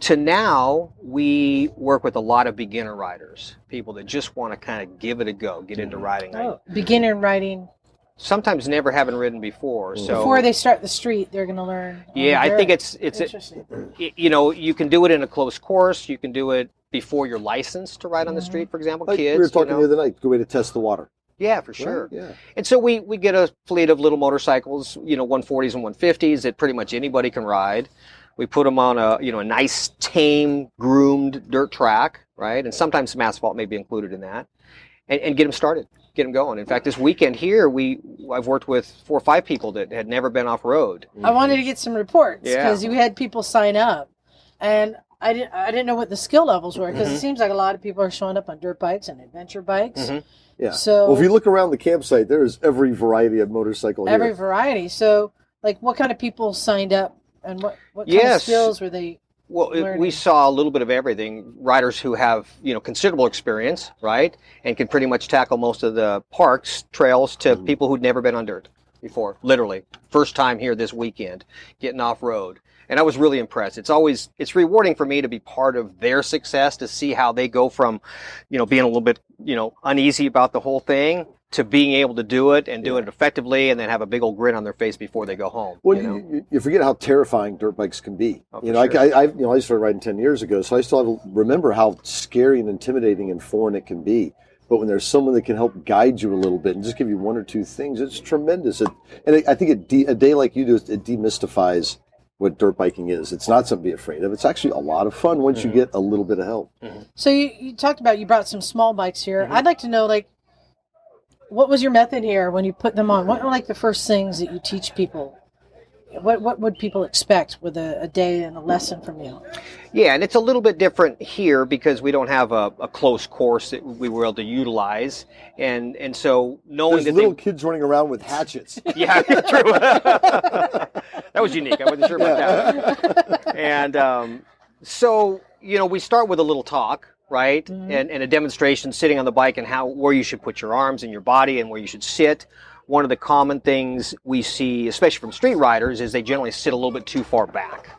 To now, we work with a lot of beginner riders, people that just want to kind of give it a go, get into riding. Beginner riding. Sometimes never having ridden before. So before they start the street, they're going to learn. Yeah, I think it's interesting. You can do it in a closed course. You can do it before you're licensed to ride on the street, for example. Like kids. we were talking the other night, good way to test the water. Yeah, for sure. Right? Yeah. And so we get a fleet of little motorcycles, 140s and 150s that pretty much anybody can ride. We put them on a nice, tame, groomed dirt track, right? And sometimes some asphalt may be included in that, and get them started. Get them going. In fact, this weekend here, I've worked with 4 or 5 people that had never been off road. I wanted to get some reports because Yeah. you had people sign up, and I didn't know what the skill levels were, because it seems like a lot of people are showing up on dirt bikes and adventure bikes. Yeah. So well, if you look around the campsite, there is every variety of motorcycle every here. variety. So, like, what kind of people signed up, and what kind of skills were they? Well, we saw a little bit of everything. Riders who have, considerable experience, right? And can pretty much tackle most of the parks, trails, to people who'd never been on dirt before. Literally. First time here this weekend, getting off road. And I was really impressed. It's rewarding for me to be part of their success, to see how they go from, being a little bit, uneasy about the whole thing, to being able to do it and do it effectively, and then have a big old grin on their face before they go home. Well, you forget how terrifying dirt bikes can be. I started riding 10 years ago, so I still remember how scary and intimidating and foreign it can be. But when there's someone that can help guide you a little bit and just give you 1 or 2 things, it's tremendous. I think a day like you do, it demystifies what dirt biking is. It's not something to be afraid of. It's actually a lot of fun once you get a little bit of help. So you talked about, you brought some small bikes here. I'd like to know, what was your method here when you put them on? What are the first things that you teach people? What would people expect with a day and a lesson from you? Yeah, and it's a little bit different here because we don't have a close course that we were able to utilize, and so knowing There's little kids running around with hatchets. Yeah, true. That was unique. I wasn't sure about that. And so we start with a little talk, right, and a demonstration sitting on the bike and where you should put your arms and your body and where you should sit. One of the common things we see, especially from street riders, is they generally sit a little bit too far back.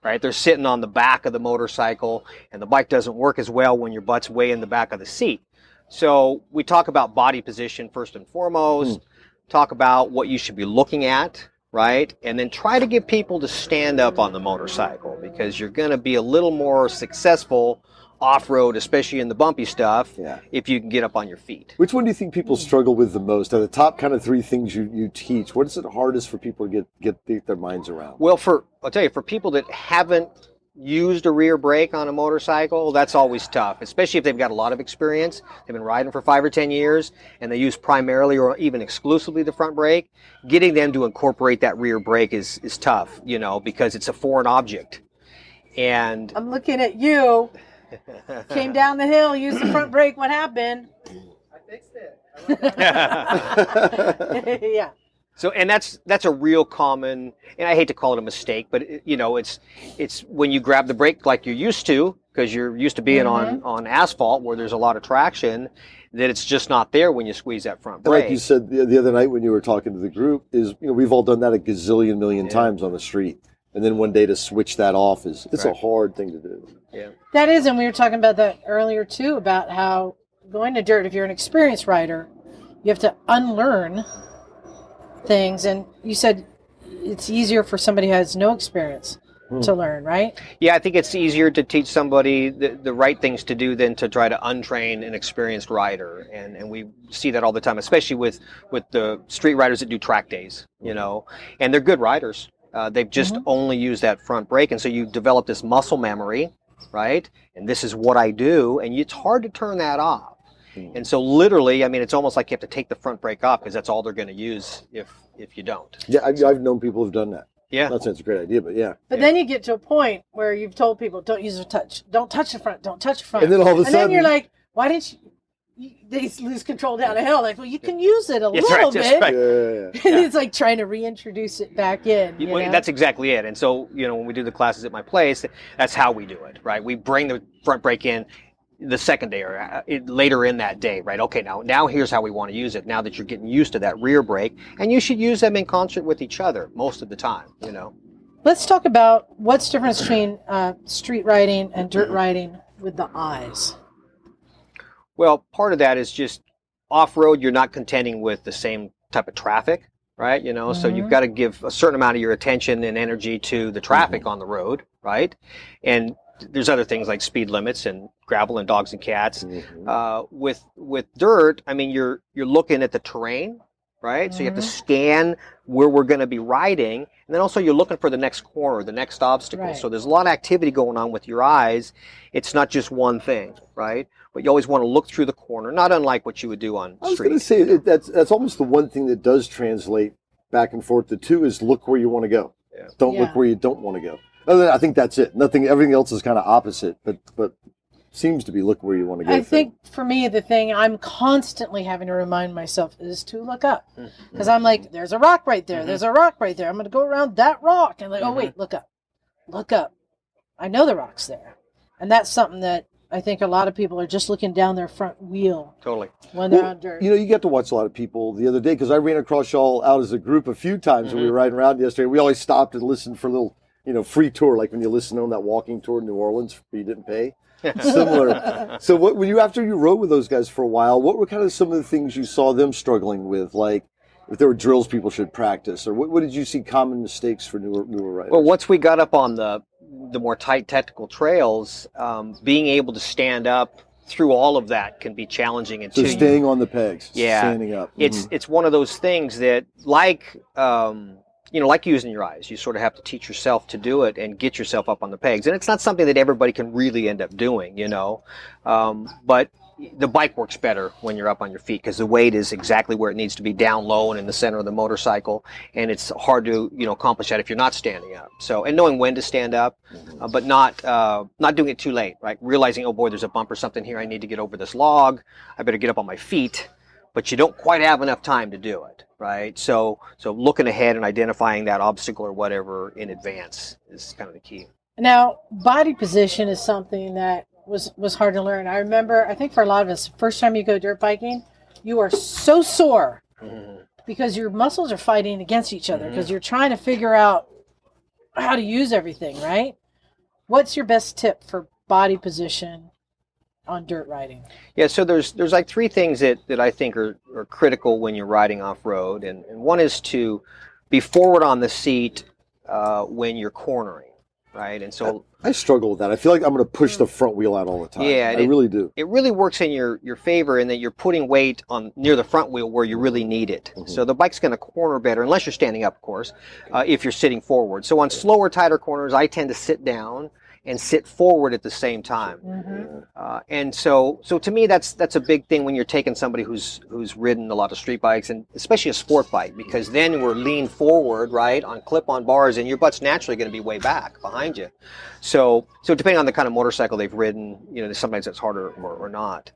Right? They're sitting on the back of the motorcycle, and the bike doesn't work as well when your butt's way in the back of the seat. So we talk about body position first and foremost, talk about what you should be looking at, right? And then try to get people to stand up on the motorcycle because you're going to be a little more successful off-road, especially in the bumpy stuff, if you can get up on your feet. Which one do you think people struggle with the most? Are the top kind of 3 things you teach? What is it hardest for people to get their minds around? Well, I'll tell you, for people that haven't used a rear brake on a motorcycle, that's always tough, especially if they've got a lot of experience. They've been riding for 5 or 10 years, and they use primarily or even exclusively the front brake. Getting them to incorporate that rear brake is tough, because it's a foreign object. And I'm looking at you. Came down the hill, used the front brake. What happened? I fixed it. Yeah. So, and that's a real common, and I hate to call it a mistake, but it's when you grab the brake like you're used to, because you're used to being on asphalt where there's a lot of traction, that it's just not there when you squeeze that front brake. Like you said the other night when you were talking to the group, we've all done that a gazillion million times on the street. And then one day to switch that off it's a hard thing to do. Yeah. That is, and we were talking about that earlier too, about how going to dirt, if you're an experienced rider, you have to unlearn things. And you said it's easier for somebody who has no experience to learn, right? Yeah, I think it's easier to teach somebody the right things to do than to try to untrain an experienced rider. And we see that all the time, especially with the street riders that do track days, and they're good riders. They've just only used that front brake, and so you develop this muscle memory, right? And this is what I do, and it's hard to turn that off. And so literally, it's almost like you have to take the front brake off because that's all they're going to use if you don't. Yeah, I've known people who've done that. Yeah. Not saying it's a great idea, but yeah. But then you get to a point where you've told people, don't use a touch. Don't touch the front. Don't touch the front. And then all of a sudden... And then you're like, why didn't you... They lose control down a hill. Like, well, you can use it a little bit. Right. Yeah. It's like trying to reintroduce it back in. Well, that's exactly it. And so, when we do the classes at my place, that's how we do it, right? We bring the front brake in the second day or later in that day, right? Okay, now here's how we want to use it. Now that you're getting used to that rear brake, and you should use them in concert with each other most of the time, Let's talk about what's the difference between street riding and dirt riding with the eyes. Well, part of that is just off-road, you're not contending with the same type of traffic, right? So you've got to give a certain amount of your attention and energy to the traffic on the road, right? And there's other things like speed limits and gravel and dogs and cats. With dirt, you're looking at the terrain, right? So you have to scan where we're going to be riding, and then also you're looking for the next corner, the next obstacle. Right. So there's a lot of activity going on with your eyes. It's not just one thing, right? But you always want to look through the corner, not unlike what you would do on I was street. going to say that's almost the one thing that does translate back and forth. The two is look where you want to go. Yeah. Don't look where you don't want to go. Other than, I think that's it. Everything else is kind of opposite, but seems to be look where you want to go. I think for me, the thing I'm constantly having to remind myself is to look up. Because I'm like, there's a rock right there. There's a rock right there. I'm going to go around that rock. And like, oh, wait, look up. Look up. I know the rock's there. And that's something that I think a lot of people are just looking down their front wheel. Totally. When they're on dirt. You get to watch a lot of people the other day because I ran across y'all out as a group a few times when we were riding around yesterday. We always stopped and listened for a little, free tour, like when you listen on that walking tour in New Orleans, you didn't pay. Similar. So after you rode with those guys for a while, what were kind of some of the things you saw them struggling with? Like if there were drills people should practice, or what did you see common mistakes for newer riders? Well, once we got up on the more tight technical trails, being able to stand up through all of that can be challenging. So staying on the pegs, standing up. It's one of those things that like using your eyes, you sort of have to teach yourself to do it and get yourself up on the pegs. And it's not something that everybody can really end up doing, but the bike works better when you're up on your feet because the weight is exactly where it needs to be, down low and in the center of the motorcycle, and it's hard to accomplish that if you're not standing up. So, and knowing when to stand up, but not doing it too late, right? Realizing, oh boy, there's a bump or something here, I need to get over this log, I better get up on my feet, but you don't quite have enough time to do it, right? So looking ahead and identifying that obstacle or whatever in advance is kind of the key. Now, body position is something that was hard to learn. I remember, I think for a lot of us, first time you go dirt biking, you are so sore because your muscles are fighting against each other because you're trying to figure out how to use everything, right? What's your best tip for body position on dirt riding? Yeah, so there's like three things that I think are critical when you're riding off-road. And one is to be forward on the seat when you're cornering. Right, and so I struggle with that. I feel like I'm going to push the front wheel out all the time. Yeah, I really do. It really works in your favor in that you're putting weight on near the front wheel where you really need it. So the bike's going to corner better, unless you're standing up, of course, if you're sitting forward. So on slower, tighter corners, I tend to sit down and sit forward at the same time. And so to me, that's a big thing when you're taking somebody who's ridden a lot of street bikes, and especially a sport bike, because then we're leaned forward, right, on clip-on bars, and your butt's naturally going to be way back behind you. So depending on the kind of motorcycle they've ridden, sometimes it's harder or not.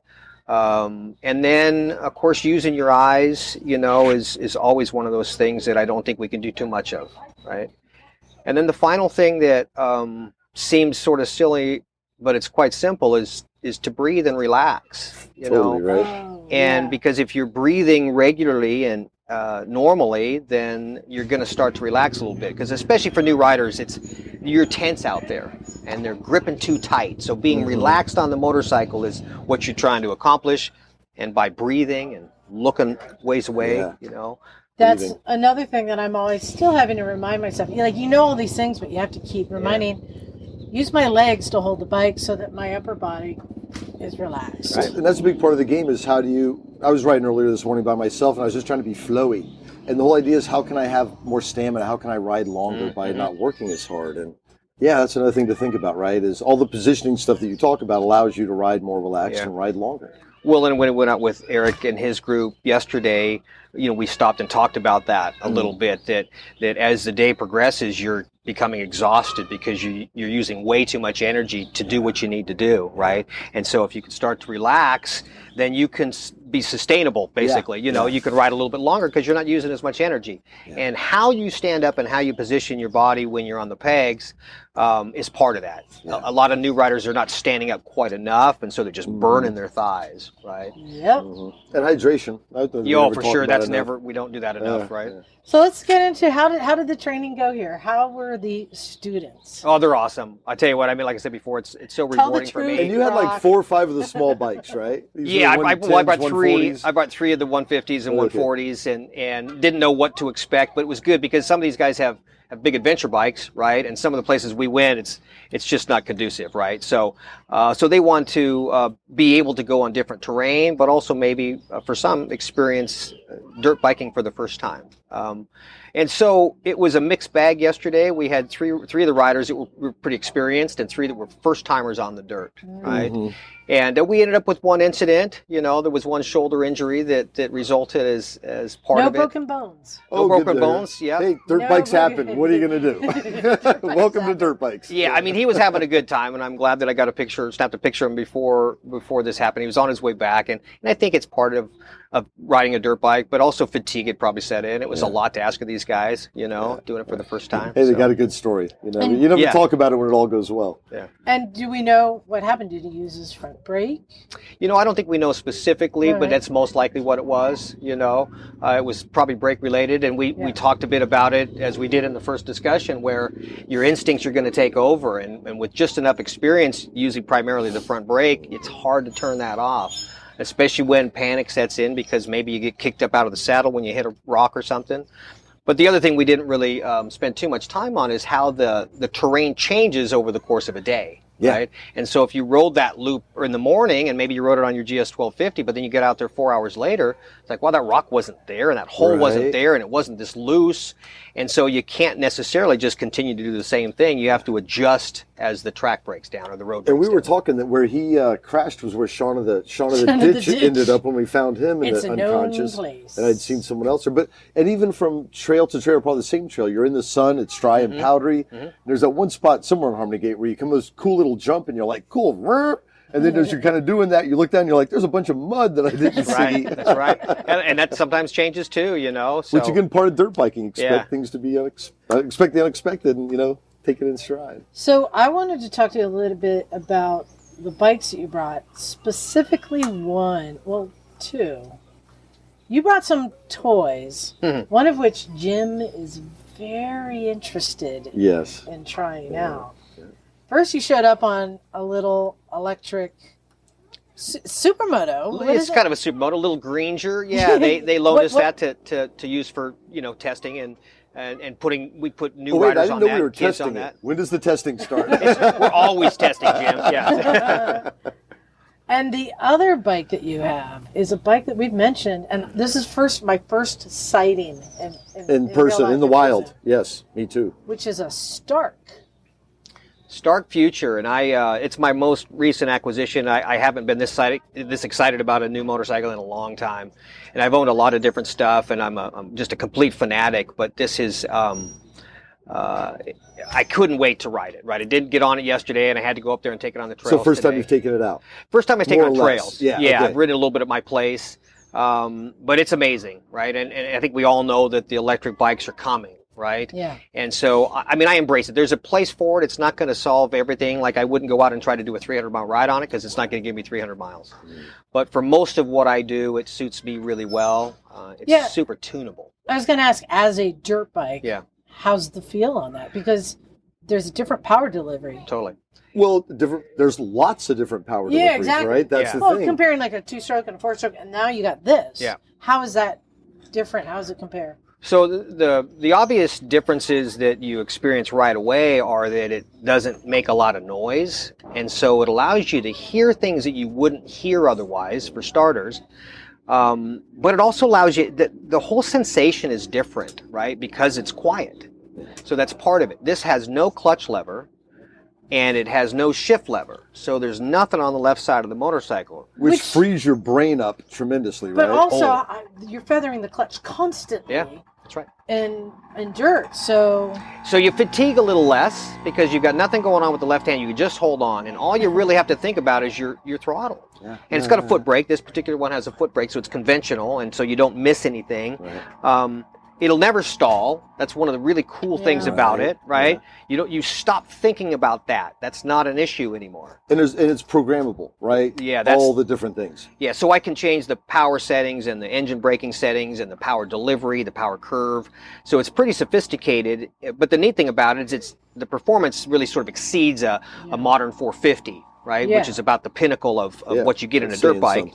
And then, of course, using your eyes, is always one of those things that I don't think we can do too much of, right? And then the final thing that seems sort of silly, but it's quite simple, is to breathe and relax, Totally right. And because if you're breathing regularly and normally, then you're going to start to relax a little bit, because especially for new riders, you're tense out there and they're gripping too tight. So being relaxed on the motorcycle is what you're trying to accomplish, and by breathing and looking ways away, That's another thing that I'm always still having to remind myself. All these things, but you have to keep reminding. Use my legs to hold the bike so that my upper body is relaxed. Right. And that's a big part of the game is I was riding earlier this morning by myself, and I was just trying to be flowy. And the whole idea is, how can I have more stamina? How can I ride longer by not working as hard? And yeah, that's another thing to think about, right? Is all the positioning stuff that you talk about allows you to ride more relaxed and ride longer. Well, and when it went out with Eric and his group yesterday, we stopped and talked about that a little bit, that as the day progresses, you're becoming exhausted because you're using way too much energy to do what you need to do, right? And so if you can start to relax, then you can be sustainable, basically. You can ride a little bit longer because you're not using as much energy. And how you stand up and how you position your body when you're on the pegs is part of that. A lot of new riders are not standing up quite enough, and so they're just burning their thighs, right? Yep. And hydration. For sure. We don't do that enough, right? So let's get into how did the training go here? How were the students? Oh, they're awesome. I tell you what, like I said before, it's so rewarding for me. And you had like 4 or 5 of the small bikes, right? I brought 3. I brought 3 of the 150s and 140s, and didn't know what to expect, but it was good because some of these guys have big adventure bikes, right? And some of the places we went, it's just not conducive, right? So they want to be able to go on different terrain, but also maybe for some experience dirt biking for the first time. And so it was a mixed bag yesterday. We had three of the riders that were pretty experienced and 3 that were first timers on the dirt, right? And we ended up with one incident. There was one shoulder injury that resulted as part of it. No broken bones. No broken bones. Yeah. Hey, dirt bikes happen. What are you going to do? Welcome to dirt bikes. Yeah, he was having a good time, and I'm glad that I got snapped a picture of him before this happened. He was on his way back, and I think it's part of riding a dirt bike, but also fatigue had probably set in. It was a lot to ask of these guys, doing it for the first time. Hey, they got a good story. You never talk about it when it all goes well. Yeah. And do we know what happened? Did he use his front brake? I don't think we know specifically, but that's most likely what it was. It was probably brake related, and we talked a bit about it as we did in the first discussion, where your instincts are going to take over, and with just enough experience using primarily the front brake, it's hard to turn that off, especially when panic sets in because maybe you get kicked up out of the saddle when you hit a rock or something. But the other thing we didn't really spend too much time on is how the terrain changes over the course of a day. Yeah. right? And so if you rode that loop or in the morning and maybe you rode it on your GS 1250, but then you get out there 4 hours later, it's like, well, that rock wasn't there and that hole wasn't there and it wasn't this loose. And so you can't necessarily just continue to do the same thing. You have to adjust as the track breaks down or the road breaks And we were down. talking that where he crashed was where Shaun of the ditch ended up when we found him in It's the a known unconscious. place. And I'd seen someone else there. And even from trail to trail, probably the same trail, you're in the sun, it's dry and powdery. There's that one spot somewhere in Harmony Gate where you come this cool little jump and you're like, cool. And then as you're kind of doing that, you look down and you're like, there's a bunch of mud that I didn't see. Right, that's right. And that sometimes changes too, you know. So, Which again, part of dirt biking, expect things to be expect the unexpected and, take it in stride. So I wanted to talk to you a little bit about the bikes that you brought, specifically two. You brought some toys, one of which Jim is very interested in trying out. First, you showed up on a little electric Supermoto. it's kind of a Supermoto, a little Granger. Yeah, they loaned us that to use for testing and we put new riders on that. I didn't know we were kids testing on that. it. When does the testing start? We're always testing, Jim. Yeah. And the other bike that you have is a bike that we've mentioned, and this is my first sighting in person, in the wild. Yes, me too. Which is a Stark Future, and it's my most recent acquisition. I haven't been this excited about a new motorcycle in a long time, and I've owned a lot of different stuff, and I'm just a complete fanatic. But this is I couldn't wait to ride it. Right, I didn't get on it yesterday, and I had to go up there and take it on the trails. So first today. time you've taken it out? First time I've taken it on trails. Yeah, okay. Okay. I've ridden a little bit at my place, but it's amazing, right? And I think we all know that the electric bikes are coming. Right? Yeah. And so, I embrace it. There's a place for it. It's not going to solve everything. Like, I wouldn't go out and try to do a 300-mile ride on it because it's not going to give me 300 miles. But for most of what I do, it suits me really well. It's super tunable. I was going to ask, as a dirt bike, how's the feel on that? Because there's a different power delivery. Totally. Well, there's lots of different power deliveries, exactly. right? That's the thing. Comparing like a 2-stroke and a 4-stroke, and now you got this. Yeah. How is that different? How does it compare? So the obvious differences that you experience right away are that it doesn't make a lot of noise, and so it allows you to hear things that you wouldn't hear otherwise, for starters. But it also allows you, the whole sensation is different, right? Because it's quiet. So that's part of it. This has no clutch lever, and it has no shift lever. So there's nothing on the left side of the motorcycle. Which frees your brain up tremendously, right? But also, you're feathering the clutch constantly. Yeah, that's right. In dirt, so you fatigue a little less because you've got nothing going on with the left hand. You can just hold on, and all you really have to think about is your throttle. Yeah. And it's got a foot brake. This particular one has a foot brake, so it's conventional, and so you don't miss anything. Right. It'll never stall. That's one of the really cool things about it, right? Yeah. You stop thinking about that. That's not an issue anymore. And it's programmable, right? Yeah, all the different things. Yeah, so I can change the power settings and the engine braking settings and the power delivery, the power curve. So it's pretty sophisticated. But the neat thing about it is the performance really sort of exceeds a modern 450. Right, which is about the pinnacle of what you get in a dirt bike.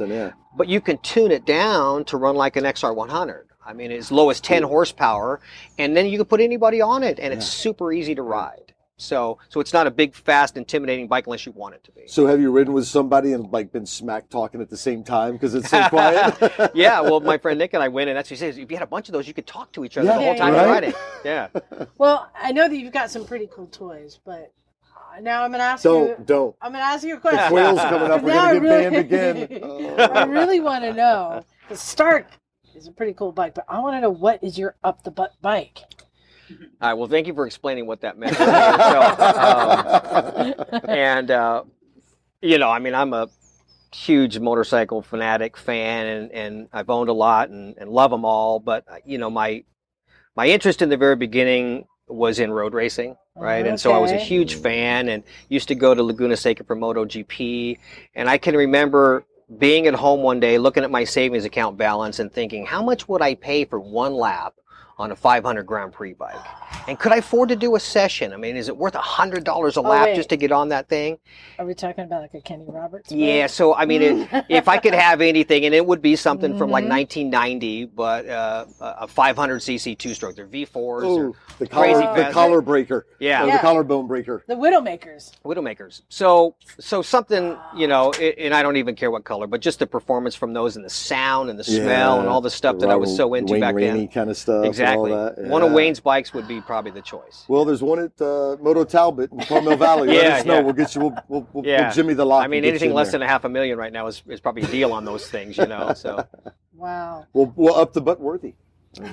But you can tune it down to run like an XR100. I mean, as low as 10 horsepower, and then you can put anybody on it, and it's super easy to ride. So it's not a big, fast, intimidating bike unless you want it to be. So have you ridden with somebody and been smack talking at the same time because it's so quiet? Yeah, well, my friend Nick and I went, and that's what he says. If you had a bunch of those, you could talk to each other the whole time you're riding. Yeah. Well, I know that you've got some pretty cool toys, but now I'm going to ask you. Don't. I'm going to ask you a question. The whale's coming up. We're going to get banned again. I really want to know. The Stark is a pretty cool bike, but I want to know, what is your up the butt bike? All right. Well, thank you for explaining what that meant. I'm a huge motorcycle fanatic fan, and I've owned a lot and love them all. But my interest in the very beginning was in road racing, right? And so I was a huge fan and used to go to Laguna Seca for MotoGP. And I can remember being at home one day, looking at my savings account balance and thinking, how much would I pay for one lap on a 500 Grand Prix bike? And could I afford to do a session? I mean, is it worth $100 a lap just to get on that thing? Are we talking about like a Kenny Roberts? Yeah, so I mean, if I could have anything, and it would be something from like 1990, but a 500cc two-stroke. They're V4s. Ooh, they're the crazy collar, the fast. collar breaker. Yeah. Or the collarbone breaker. The Widowmakers. Widowmakers. So something, you know, and I don't even care what color, but just the performance from those and the sound and the smell and all the stuff that I was so into Wayne back Rainey then. kind of stuff. Exactly. And all that. One of Wayne's bikes would be probably the choice. Well, there's one at Moto Talbot in Carmel Valley. Let us know. We'll get you. We'll Jimmy the lock. I mean, anything less than $500,000 right now is probably a deal on those things, you know. So. Wow. We'll up the butt worthy.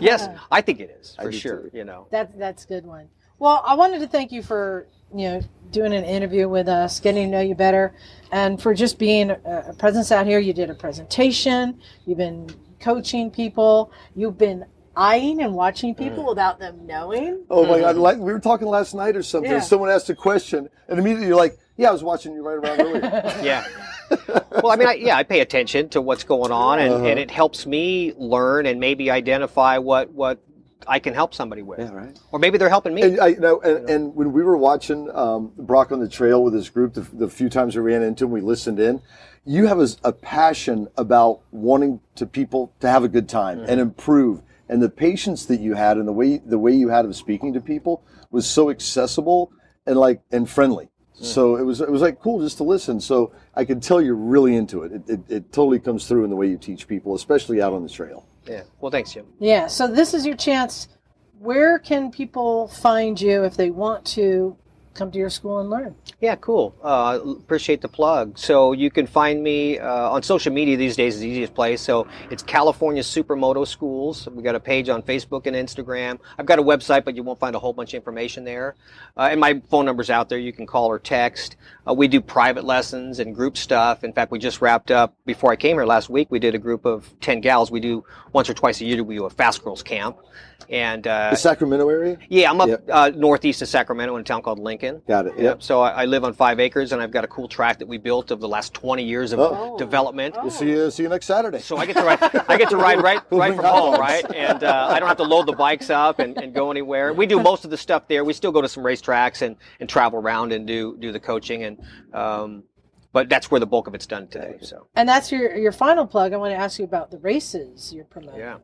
Yes, I think it is for sure. You know. That's a good one. Well, I wanted to thank you for doing an interview with us, getting to know you better, and for just being a presence out here. You did a presentation. You've been coaching people. You've been eyeing and watching people without them knowing. Oh my God! Like we were talking last night or something. Yeah. Someone asked a question, and immediately you're like, "Yeah, I was watching you right around earlier." Yeah. Well, I mean, I pay attention to what's going on, and it helps me learn and maybe identify what I can help somebody with. Yeah, right. Or maybe they're helping me. And when we were watching Brok on the trail with his group, the few times we ran into him, we listened in. You have a passion about wanting people to have a good time and improve. And the patience that you had and the way you had of speaking to people was so accessible and friendly. So it was like cool just to listen. So I could tell you're really into it. It totally comes through in the way you teach people, especially out on the trail. Yeah. Well, thanks, Jim. Yeah. So this is your chance. Where can people find you if they want to come to your school and learn? Yeah, cool. Appreciate the plug. So you can find me on social media these days is the easiest place. So it's California Supermoto Schools. We got a page on Facebook and Instagram. I've got a website, but you won't find a whole bunch of information there. And my phone number's out there. You can call or text. We do private lessons and group stuff. In fact, we just wrapped up, before I came here last week, we did a group of 10 gals. We do once or twice a year, we do a Fast Girls Camp. And the Sacramento area? Yeah, I'm up northeast of Sacramento in a town called Lincoln. Got it. Yep. So I live on 5 acres, and I've got a cool track that we built of the last 20 years of development. We'll see you next Saturday. So I get to ride right from home, right? And I don't have to load the bikes up and go anywhere. We do most of the stuff there. We still go to some racetracks and travel around and do the coaching, and but that's where the bulk of it's done today. So. And that's your final plug. I want to ask you about the races you're promoting. Yeah.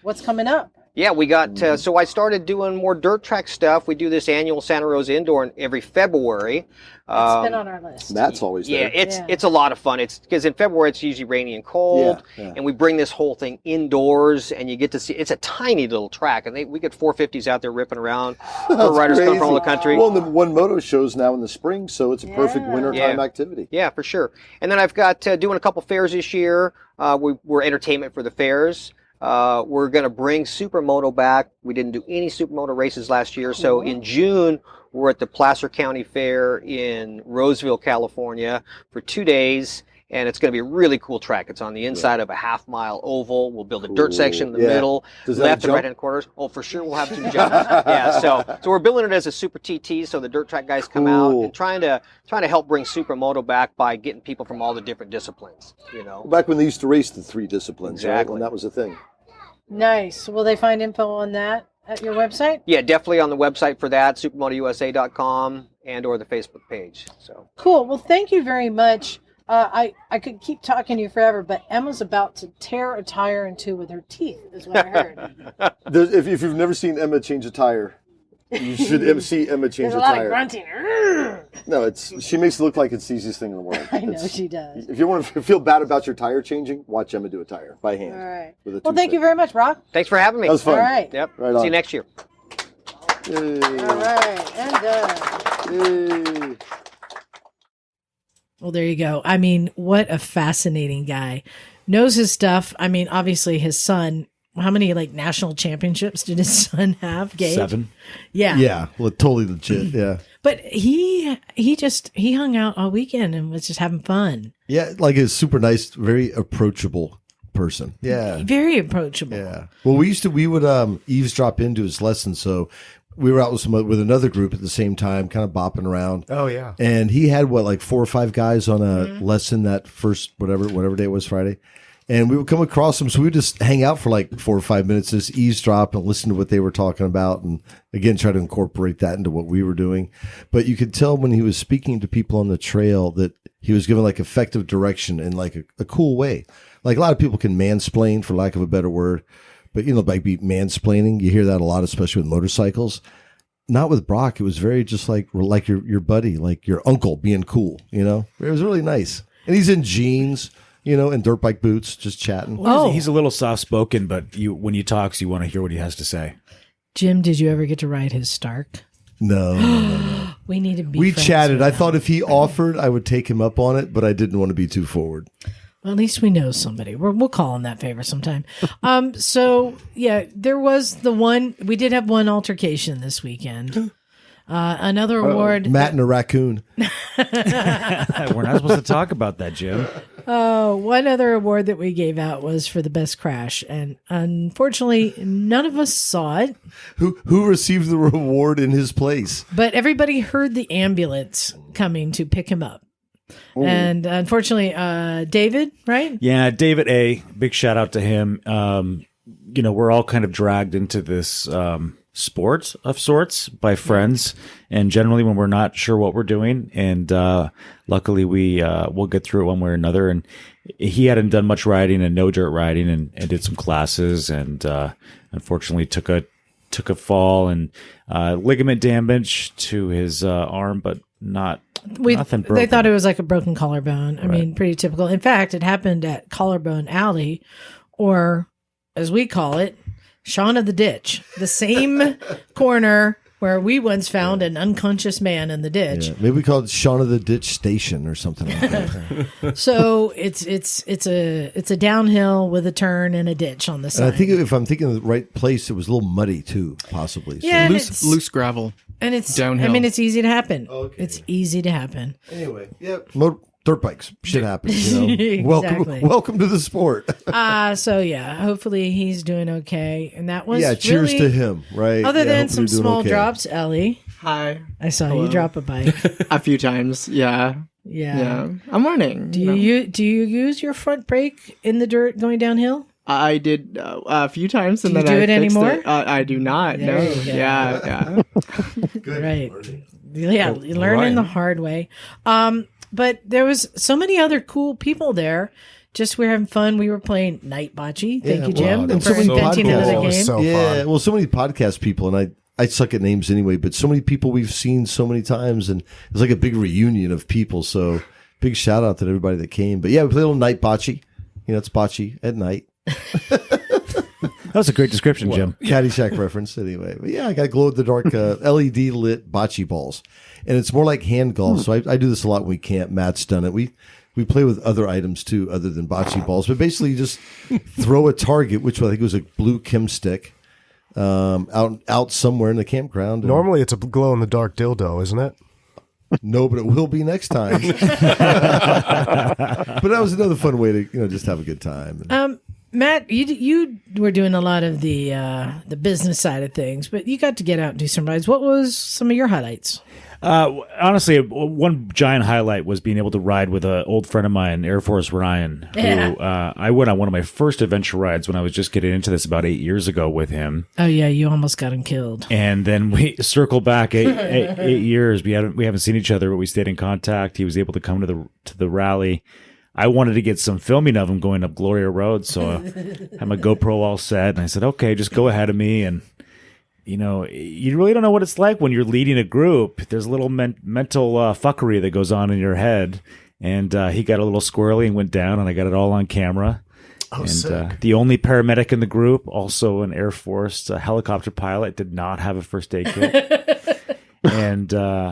What's coming up? Yeah, we got, so I started doing more dirt track stuff. We do this annual Santa Rosa Indoor every February. It's been on our list. That's always there. Yeah, it's a lot of fun. It's because in February it's usually rainy and cold, and we bring this whole thing indoors, and you get to see, it's a tiny little track, and we get 450s out there ripping around. Riders come from all the country. Well, the One Moto shows now in the spring, so it's a perfect wintertime activity. Yeah, for sure. And then I've got doing a couple fairs this year. We're entertainment for the fairs. We're going to bring Supermoto back. We didn't do any Supermoto races last year. So in June, we're at the Placer County Fair in Roseville, California for 2 days. And it's going to be a really cool track. It's on the inside of a half-mile oval. We'll build a dirt section in the middle, left and right-hand corners. Oh, for sure we'll have some jumps. So we're building it as a super TT, so the dirt track guys come out and trying to help bring Supermoto back by getting people from all the different disciplines. You know, back when they used to race the 3 disciplines, right? When that was a thing. Nice. Will they find info on that at your website? Yeah, definitely on the website for that, supermotousa.com and or the Facebook page. So cool. Well, thank you very much. I could keep talking to you forever, but Emma's about to tear a tire in two with her teeth, is what I heard. If you've never seen Emma change a tire, you should see Emma change a tire. There's a lot of grunting. No, she makes it look like it's the easiest thing in the world. I know she does. If you want to feel bad about your tire changing, watch Emma do a tire by hand. All right. Well, thank you very much, Brok. Thanks for having me. That was fun. All right. Yep. Right on. See you next year. Yay. All right. And Yay. well, there you go. I mean, what a fascinating guy. Knows his stuff. I mean, obviously his son, how many national championships did his son have, Gabe? 7. Yeah. Yeah. Well, totally legit. Yeah. But he hung out all weekend and was just having fun. Yeah. Like a super nice, very approachable person. Yeah. Very approachable. Yeah. Well, we would eavesdrop into his lessons. So we were out with another group at the same time, kind of bopping around. Oh yeah. And he had 4 or 5 guys on a lesson that first whatever day it was, Friday. And we would come across them, so we would just hang out for like 4 or 5 minutes, just eavesdrop and listen to what they were talking about, and again try to incorporate that into what we were doing. But you could tell when he was speaking to people on the trail that he was giving like effective direction in like a cool way. Like a lot of people can mansplain, for lack of a better word, but like be mansplaining. You hear that a lot, especially with motorcycles. Not with Brok. It was very just like your buddy, like your uncle being cool. It was really nice. And he's in jeans, and dirt bike boots, just chatting. He's a little soft spoken, but when he talks, you want to hear what he has to say. Jim, did you ever get to ride his Stark? No. We need to be. We friends chatted. with I him. thought if he offered, I would take him up on it, but I didn't want to be too forward. Well, at least we know somebody. We'll call him that favor sometime. So yeah, there was we did have one altercation this weekend. Another award. Matt and a raccoon. We're not supposed to talk about that, Jim. One other award that we gave out was for the best crash, and unfortunately, none of us saw it. Who received the reward in his place? But everybody heard the ambulance coming to pick him up. And unfortunately, David, right? Yeah, David A. Big shout out to him. We're all kind of dragged into this sport of sorts by friends, and generally when we're not sure what we're doing, and luckily we'll get through it one way or another. And he hadn't done much riding and no dirt riding, and did some classes, and unfortunately took a fall and ligament damage to his arm, but nothing broken. They thought it was like a broken collarbone. I Right. mean, pretty typical. In fact, it happened at Collarbone Alley, or as we call it, Shaun of the Ditch, the same corner where we once found an unconscious man in the ditch. Yeah, maybe we call it Shaun of the Ditch Station or something like that. So it's a downhill with a turn and a ditch on the And side. I think if I'm thinking of the right place, it was a little muddy too, possibly. So- Yeah, and it's- Loose gravel. and it's downhill. I mean, it's easy to happen. Okay. It's easy to happen. Anyway, yeah, dirt bikes, shit happens. Exactly. Welcome to the sport. So yeah, hopefully he's doing okay. And that was cheers really, to him. Right. Other Yeah, than hopefully some you're doing small okay. drops, Ellie, Hi. I saw Hello. you drop a bike. A few times. Yeah. Yeah. I'm learning. Do you use your front brake in the dirt going downhill? I did a few times, and Do you then do I it fixed anymore? it. I do not. There No. you go. Yeah. Right. Yeah, you learning the hard way. But there was so many other cool people there. Just we were having fun. We were playing night bocce. Thank you, Jim, that's for so inventing cool. another That was game. so Yeah, fun. well, so many podcast people, and I suck at names anyway, but so many people we've seen so many times, and it's like a big reunion of people. So big shout out to everybody that came. But yeah, we played a little night bocce. It's bocce at night. That was a great description, Jim. Caddyshack reference anyway. But yeah, I got glow in the dark LED lit bocce balls, and it's more like hand golf. So I do this a lot when we camp. Matt's done it. We play with other items too, other than bocce balls. But basically, you just throw a target, which I think was a blue Kim stick, out somewhere in the campground. and- Normally, it's a glow in the dark dildo, isn't it? No, but it will be next time. But that was another fun way to just have a good time. Matt, you were doing a lot of the business side of things, but you got to get out and do some rides. What was some of your highlights? Honestly, one giant highlight was being able to ride with an old friend of mine, Air Force Ryan, who I went on one of my first adventure rides when I was just getting into this about 8 years ago with him. Oh yeah, you almost got him killed. And then we circled back eight years. We haven't seen each other, but we stayed in contact. He was able to come to the rally. I wanted to get some filming of him going up Gloria Road, so I had my GoPro all set, and I said, "Okay, just go ahead of me." And you really don't know what it's like when you're leading a group. There's a little mental fuckery that goes on in your head, and he got a little squirrely and went down, and I got it all on camera. Oh, And sick. the only paramedic in the group, also an Air Force helicopter pilot, did not have a first aid kit. And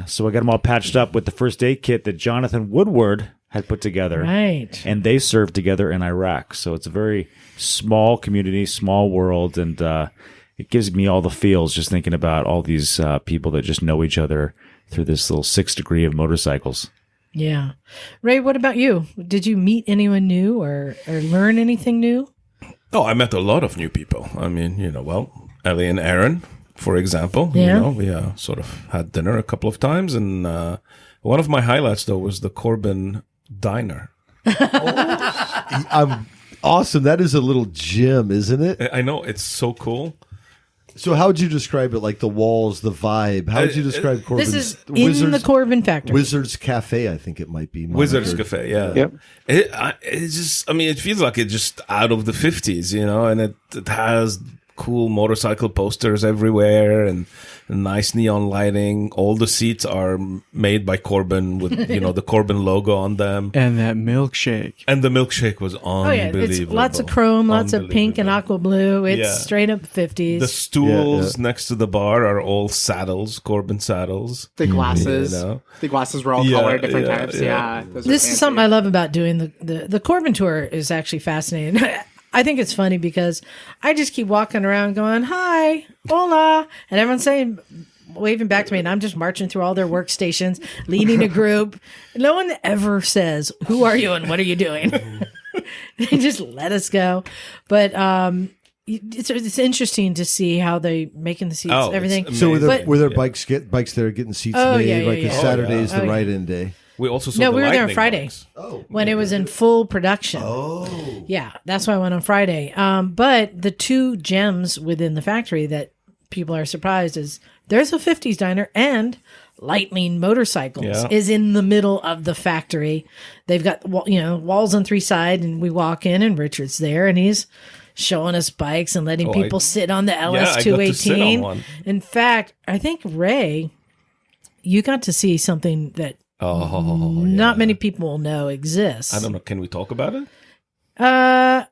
so I got them all patched up with the first aid kit that Jonathan Woodward had put together. Right. And they served together in Iraq. So it's a very small community, small world. And it gives me all the feels just thinking about all these people that just know each other through this little 6 degree of motorcycles. Yeah. Ray, what about you? Did you meet anyone new or learn anything new? Oh, I met a lot of new people. I mean, Ellie and Aaron, for example. Yeah. We sort of had dinner a couple of times. And one of my highlights, though, was the Corbin Diner. I'm awesome. That is a little gym, isn't it? I know, it's so cool. So how would you describe it? Like the walls, the vibe. How would you describe Corbin's? This is in the Corbin factory. Wizards Cafe, I think it might be. Wizards Cafe, yeah. Yep. It's just, I mean, it feels like it's just out of the 50s, you know, and it has cool motorcycle posters everywhere and nice neon lighting. All the seats are made by Corbin with, you know, the Corbin logo on them. And that milkshake. And the milkshake was unbelievable. It's lots of chrome, lots of pink and aqua blue. It's straight up 50s. The stools next to the bar are all saddles, Corbin saddles. The glasses. You know? The glasses were all colored, different types. Yeah. This is something I love about doing the Corbin tour is actually fascinating. I think it's funny because I just keep walking around going, hi, hola, and everyone's waving back to me, and I'm just marching through all their workstations, leading a group. No one ever says, who are you and what are you doing? They just let us go. But it's interesting to see how they making the seats, everything. So were there bikes there getting seats made? Saturday's the ride-in day. We also saw we were there on Friday. Bikes. When it was in full production. Yeah, that's why I went on Friday. But the two gems within the factory that people are surprised is there's a 50s diner and Lightning Motorcycles is in the middle of the factory. They've got walls on three sides, and we walk in and Richard's there and he's showing us bikes and letting people sit on the LS 218. In fact, I think Ray, you got to see something that not many people will know exists. I don't know. Can we talk about it?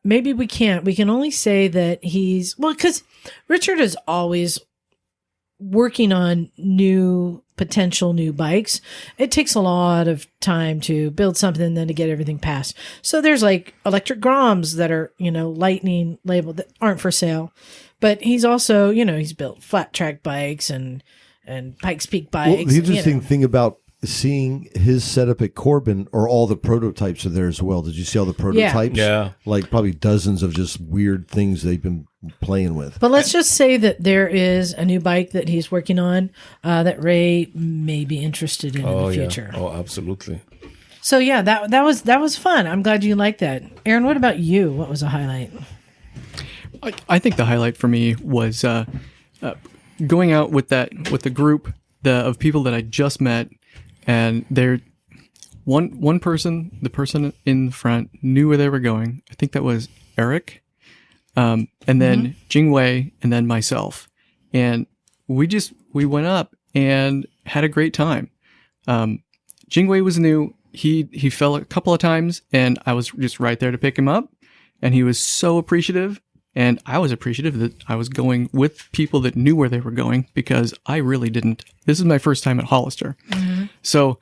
Maybe we can't. We can only say that because Richard is always working on potential new bikes. It takes a lot of time to build something and then to get everything passed. So there's like electric Groms that are, Lightning labeled that aren't for sale. But he's also, he's built flat track bikes and Pikes Peak bikes. Well, the interesting thing about seeing his setup at Corbin, or all the prototypes are there as well. Did you see all the prototypes? Yeah. Like probably dozens of just weird things they've been playing with. But let's just say that there is a new bike that he's working on that Ray may be interested in the future. Oh, absolutely. So yeah, that was fun. I'm glad you liked that. Aaron, what about you? What was a highlight? I think the highlight for me was going out with the group of people that I just met. And they're one person, the person in the front, knew where they were going. I think that was Eric, and then Jingwei, and then myself. And we went up and had a great time. Jingwei was new. He fell a couple of times, and I was just right there to pick him up. And he was so appreciative. And I was appreciative that I was going with people that knew where they were going, because I really didn't. This is my first time at Hollister. Mm-hmm. So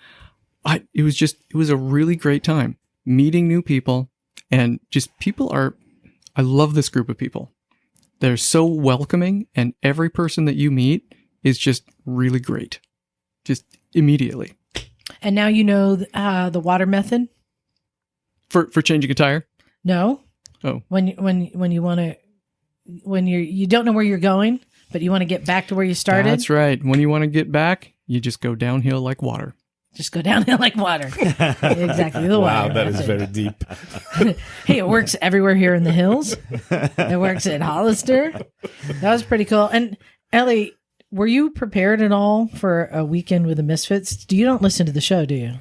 it was a really great time meeting new people, and just I love this group of people. They're so welcoming, and every person that you meet is just really great. Just immediately. And now you know the water method? For changing a tire? No. Oh. When you want to, when you don't know where you're going, but you want to get back to where you started. That's right. When you want to get back, you just go downhill like water. Just go downhill like water. Exactly. The wow, water. that is very deep. Hey, it works everywhere here in the hills. It works at Hollister. That was pretty cool. And Ellie, were you prepared at all for a weekend with the Misfits? You don't listen to the show, do you?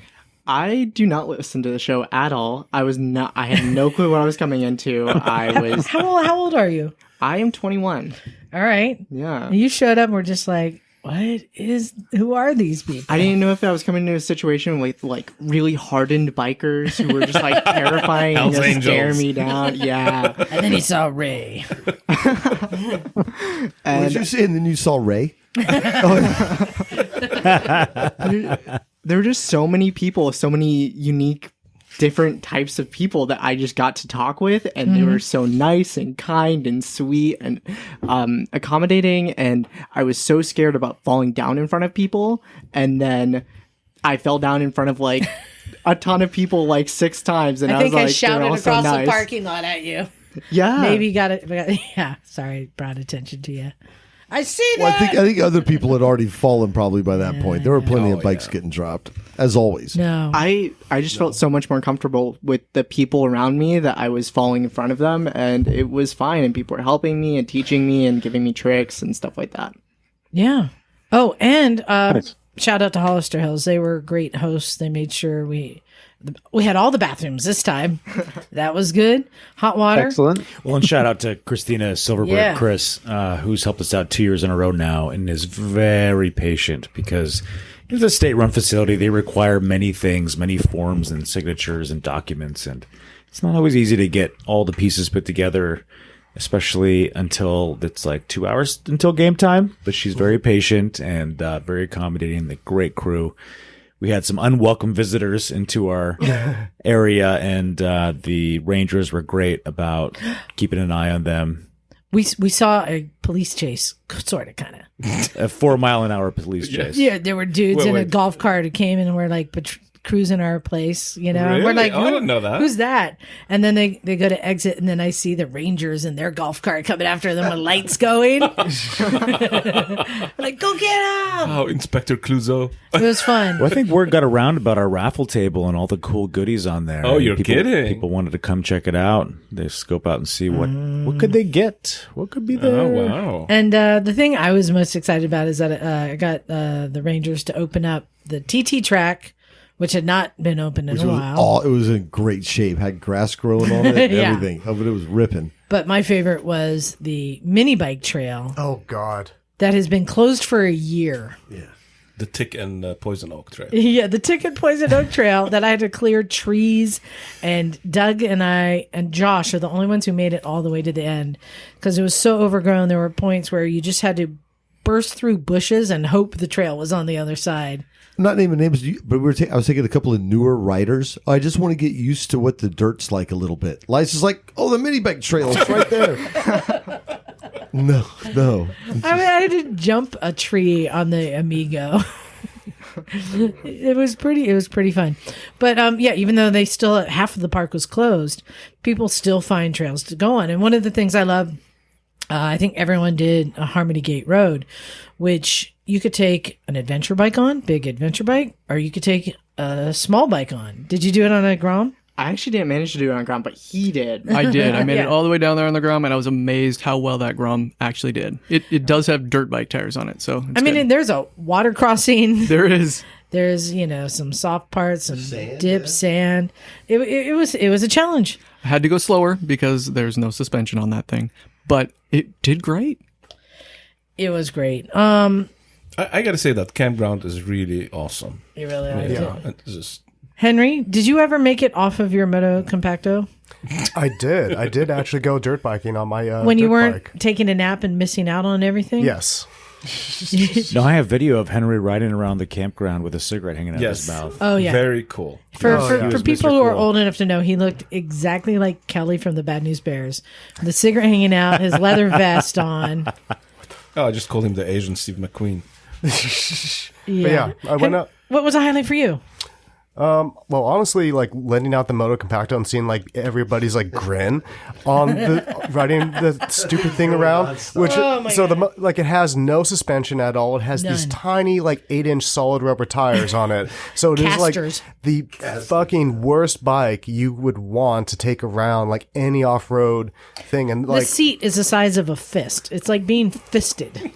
I do not listen to the show at all. I had no clue what I was coming into. How old are you? I am 21. All right. Yeah. And you showed up and we're just like, who are these people? I didn't know if I was coming into a situation with like really hardened bikers who were just like terrifying and just scare me down. Yeah. And then he saw Ray. What did you say? And then you saw Ray? There were just so many people, so many unique, different types of people that I just got to talk with, and they were so nice and kind and sweet and accommodating, and I was so scared about falling down in front of people, and then I fell down in front of like a ton of people like 6 times, and I was like, I shouted they're all so across nice. the parking lot at you. Yeah. Maybe got it. Yeah. Sorry, brought attention to you. I see Well, that. I think other people had already fallen probably by that point. There were plenty of bikes getting dropped, as always. No. I just felt so much more comfortable with the people around me that I was falling in front of them, and it was fine. And people were helping me and teaching me and giving me tricks and stuff like that. Yeah. Oh, and shout out to Hollister Hills. They were great hosts. They made sure we had all the bathrooms this time. That was good. Hot water. Excellent. Well, and shout out to Christina Silverberg Yeah. Chris, who's helped us out 2 years in a row now and is very patient because it's a state-run facility. They require many things, many forms and signatures and documents, and it's not always easy to get all the pieces put together, especially until it's like 2 hours until game time. But she's very patient and very accommodating. The great crew. We had some unwelcome visitors into our area, and the Rangers were great about keeping an eye on them. We saw a police chase, sort of, kind of. A 4-mile-an-hour police chase. Yeah, there were dudes in a wait. golf cart who came in and were like cruising our place, you know. And we're Really? like, Oh, I didn't know that. Who's that? And then they go to exit, and then I see the Rangers in their golf cart coming after them with lights going. Like, go get them! Oh, Inspector Clouseau. It was fun. Well, I think word got around about our raffle table and all the cool goodies on there. Oh, And you're kidding. People wanted to come check it out. They scope out and see what could they get. What could be there? Oh, wow. And the thing I was most excited about is that I got the Rangers to open up the TT track, which had not been open in a while. It was in great shape. Had grass growing on it and Yeah. everything. Oh, but it was ripping. But my favorite was the mini bike trail Oh God. that has been closed for a year. The Tick and Poison Oak Trail. Yeah, the Ticket Poison Oak Trail that I had to clear trees, and Doug and I and Josh are the only ones who made it all the way to the end because it was so overgrown. There were points where you just had to burst through bushes and hope the trail was on the other side. I'm not naming names, but I was taking a couple of newer riders. I just want to get used to what the dirt's like a little bit. Liza's like, oh, the mini bike trail is right there. No. I had to jump a tree on the Amigo. It was pretty fun. But yeah, even though they still half of the park was closed, people still find trails to go on. And one of the things I love, I think everyone did a Harmony Gate Road, which you could take an adventure bike on, big adventure bike, or you could take a small bike on. Did you do it on a Grom? I actually didn't manage to do it on ground, but he did. I did. I made Yeah. it all the way down there on the Grom, and I was amazed how well that Grom actually did. It does have dirt bike tires on it, so it's good. There's a water crossing. There is. There's some soft parts, some dip, sand. It was a challenge. I had to go slower because there's no suspension on that thing, but it did great. It was great. I got to say that campground is really awesome. You really liked it. It's just Henry, did you ever make it off of your Moto Compacto I did. I did actually go dirt biking on my when you dirt weren't bike. taking a nap and missing out on everything? Yes. No, I have video of Henry riding around the campground with a cigarette hanging out of yes. his mouth. Oh yeah. Very cool. For He was people Mr. who are Cool. old enough to know, he looked exactly like Kelly from the Bad News Bears. The cigarette hanging out, his leather vest on. Oh, I just called him the Asian Steve McQueen. Yeah. But yeah, I went up. What was a highlight for you? Well, honestly, like lending out the Moto Compacto and seeing like everybody's like grin on the riding the stupid thing around, which like it has no suspension at all. It has these None. tiny like 8-inch solid rubber tires on it, so it is like Casters. the fucking worst bike you would want to take around like any off road thing, and The like seat is the size of a fist. It's like being fisted.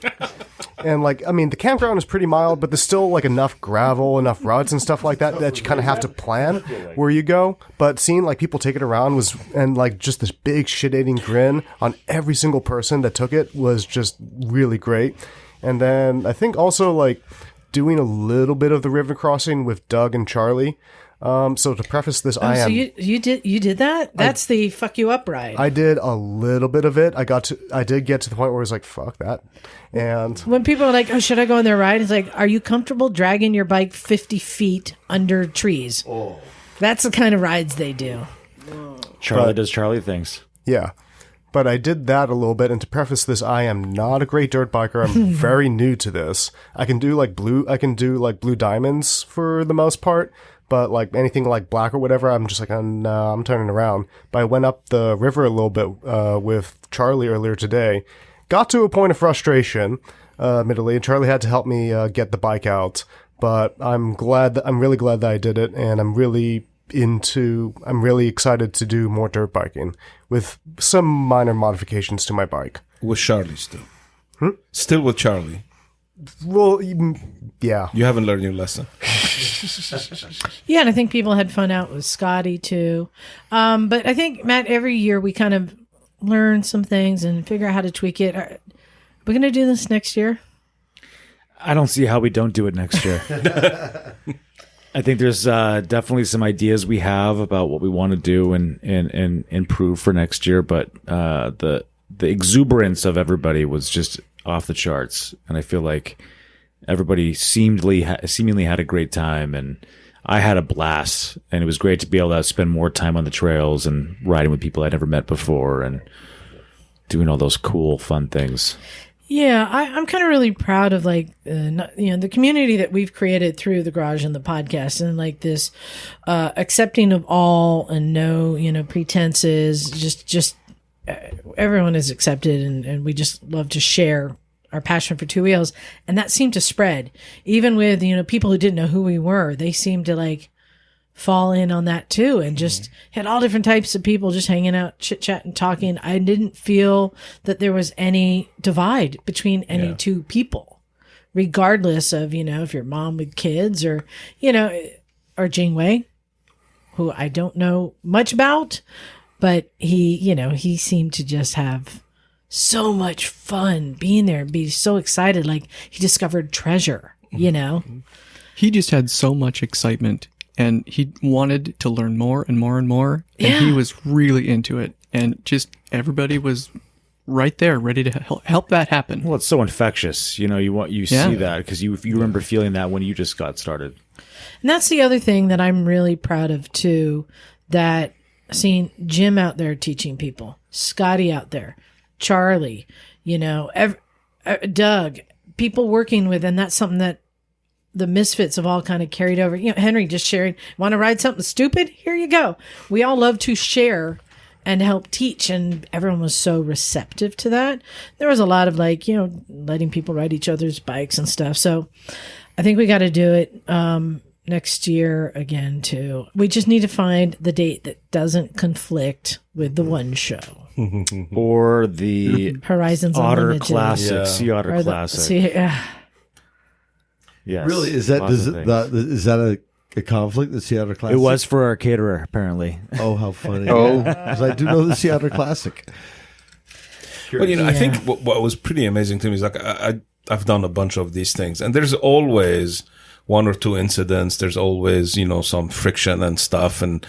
and like I mean the campground is pretty mild, but there's still like enough gravel, enough ruts and stuff like that that you kind of have to plan where you go. But seeing like people take it around was, and like just this big shit-eating grin on every single person that took it was just really great. And then I think also like doing a little bit of the river crossing with Doug and Charlie. So to preface this, So you did that? That's the fuck you up ride. I did a little bit of it. I did get to the point where I was like, fuck that. And When people are like, oh, should I go on their ride? It's like, are you comfortable dragging your bike 50 feet under trees? Oh. That's the kind of rides they do. Charlie does Charlie things. yeah. But I did that a little bit, and to preface this, I am not a great dirt biker. I'm very new to this. I can do blue diamonds for the most part, but like anything like black or whatever, I'm just like, no, I'm turning around. But I went up the river a little bit with Charlie earlier today, got to a point of frustration, admittedly, and Charlie had to help me get the bike out. But I'm really glad that I did it, and I'm really excited to do more dirt biking with some minor modifications to my bike. With Charlie still. Still with Charlie. Well, yeah. You haven't learned your lesson. Yeah, and I think people had fun out with Scotty too. But I think, Matt, every year we kind of learn some things and figure out how to tweak it. Are we going to do this next year? I don't see how we don't do it next year. I think there's definitely some ideas we have about what we want to do and improve for next year, but the exuberance of everybody was just off the charts, and I feel like everybody seemingly had a great time, and I had a blast, and it was great to be able to spend more time on the trails and riding with people I'd never met before and doing all those cool, fun things. Yeah, I'm kind of really proud of the community that we've created through the garage and the podcast, and like this accepting of all and no pretenses. Just everyone is accepted, and we just love to share our passion for two wheels, and that seemed to spread even with people who didn't know who we were. They seemed to fall in on that too, and just had all different types of people just hanging out, chit chatting, talking. I didn't feel that there was any divide between any two people, regardless of if you're mom with kids or or Jingwei, who I don't know much about, but he seemed to just have so much fun being there and be so excited, like he discovered treasure. He just had so much excitement. And he wanted to learn more and more and more. And he was really into it. And just everybody was right there, ready to help that happen. Well, it's so infectious. You see that because you remember feeling that when you just got started. And that's the other thing that I'm really proud of too, that seeing Jim out there teaching people, Scotty out there, Charlie, Doug, people working with, and that's something that the Misfits have all kind of carried over. Henry just sharing, want to ride something stupid? Here you go. We all love to share and help teach, and everyone was so receptive to that. There was a lot of letting people ride each other's bikes and stuff. So I think we got to do it next year again too. We just need to find the date that doesn't conflict with the one show. Or the Horizons Otter Unlimited. Classic, Sea Otter Classic. Yes. Really? Is that a conflict, the Seattle Classic? It was for our caterer, apparently. Oh, how funny. Because I do know the Seattle Classic. Well, I think what was pretty amazing to me is I've done a bunch of these things, and there's always one or two incidents. There's always, some friction and stuff and,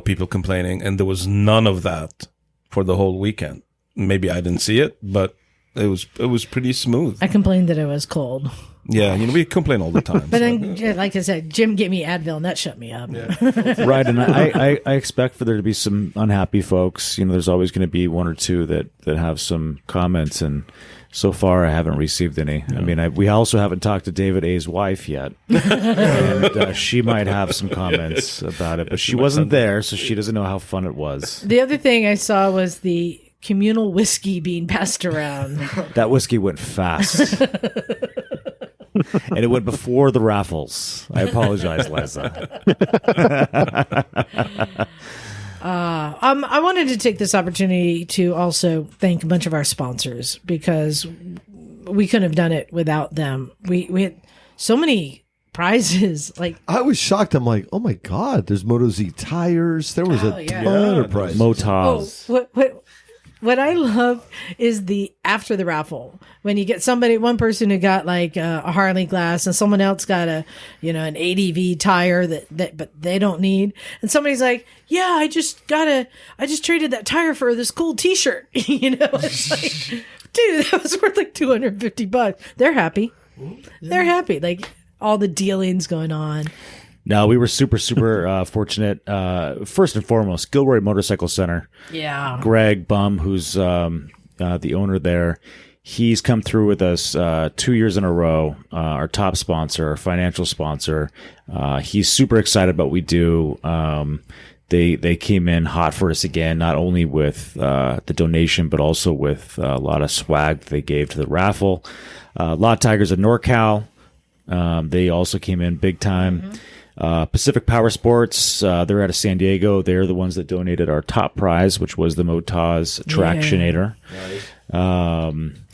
people complaining. And there was none of that for the whole weekend. Maybe I didn't see it, but it was pretty smooth. I complained that it was cold. Yeah, we complain all the time. But then, like I said, Jim gave me Advil, and that shut me up. Yeah. Right, and I expect for there to be some unhappy folks. There's always going to be one or two that have some comments, and so far I haven't received any. Yeah. I mean, we also haven't talked to David A's wife yet, and she might have some comments about it, but she wasn't there, so she doesn't know how fun it was. The other thing I saw was the communal whiskey being passed around. That whiskey went fast. And it went before the raffles. I apologize, Liza. I wanted to take this opportunity to also thank a bunch of our sponsors, because we couldn't have done it without them. We had so many prizes. I was shocked. I'm like, oh my God, there's Moto Z tires. There was a ton of prizes. Motos. What I love is the after the raffle, when you get one person who got a Harley glass, and someone else got an ADV tire that but they don't need, and somebody's like, yeah, I just traded that tire for this cool T-shirt. It's like, dude, that was worth $250. They're happy. They're happy. All the dealings going on. No, we were super, super fortunate. First and foremost, Gilroy Motorcycle Center. Yeah. Greg Bum, who's the owner there, he's come through with us 2 years in a row, our top sponsor, our financial sponsor. He's super excited about what we do. they came in hot for us again, not only with the donation, but also with a lot of swag that they gave to the raffle. Lot Tigers of NorCal, they also came in big time. Pacific Power Sports, they're out of San Diego. They're the ones that donated our top prize, which was the Motaz Tractionator.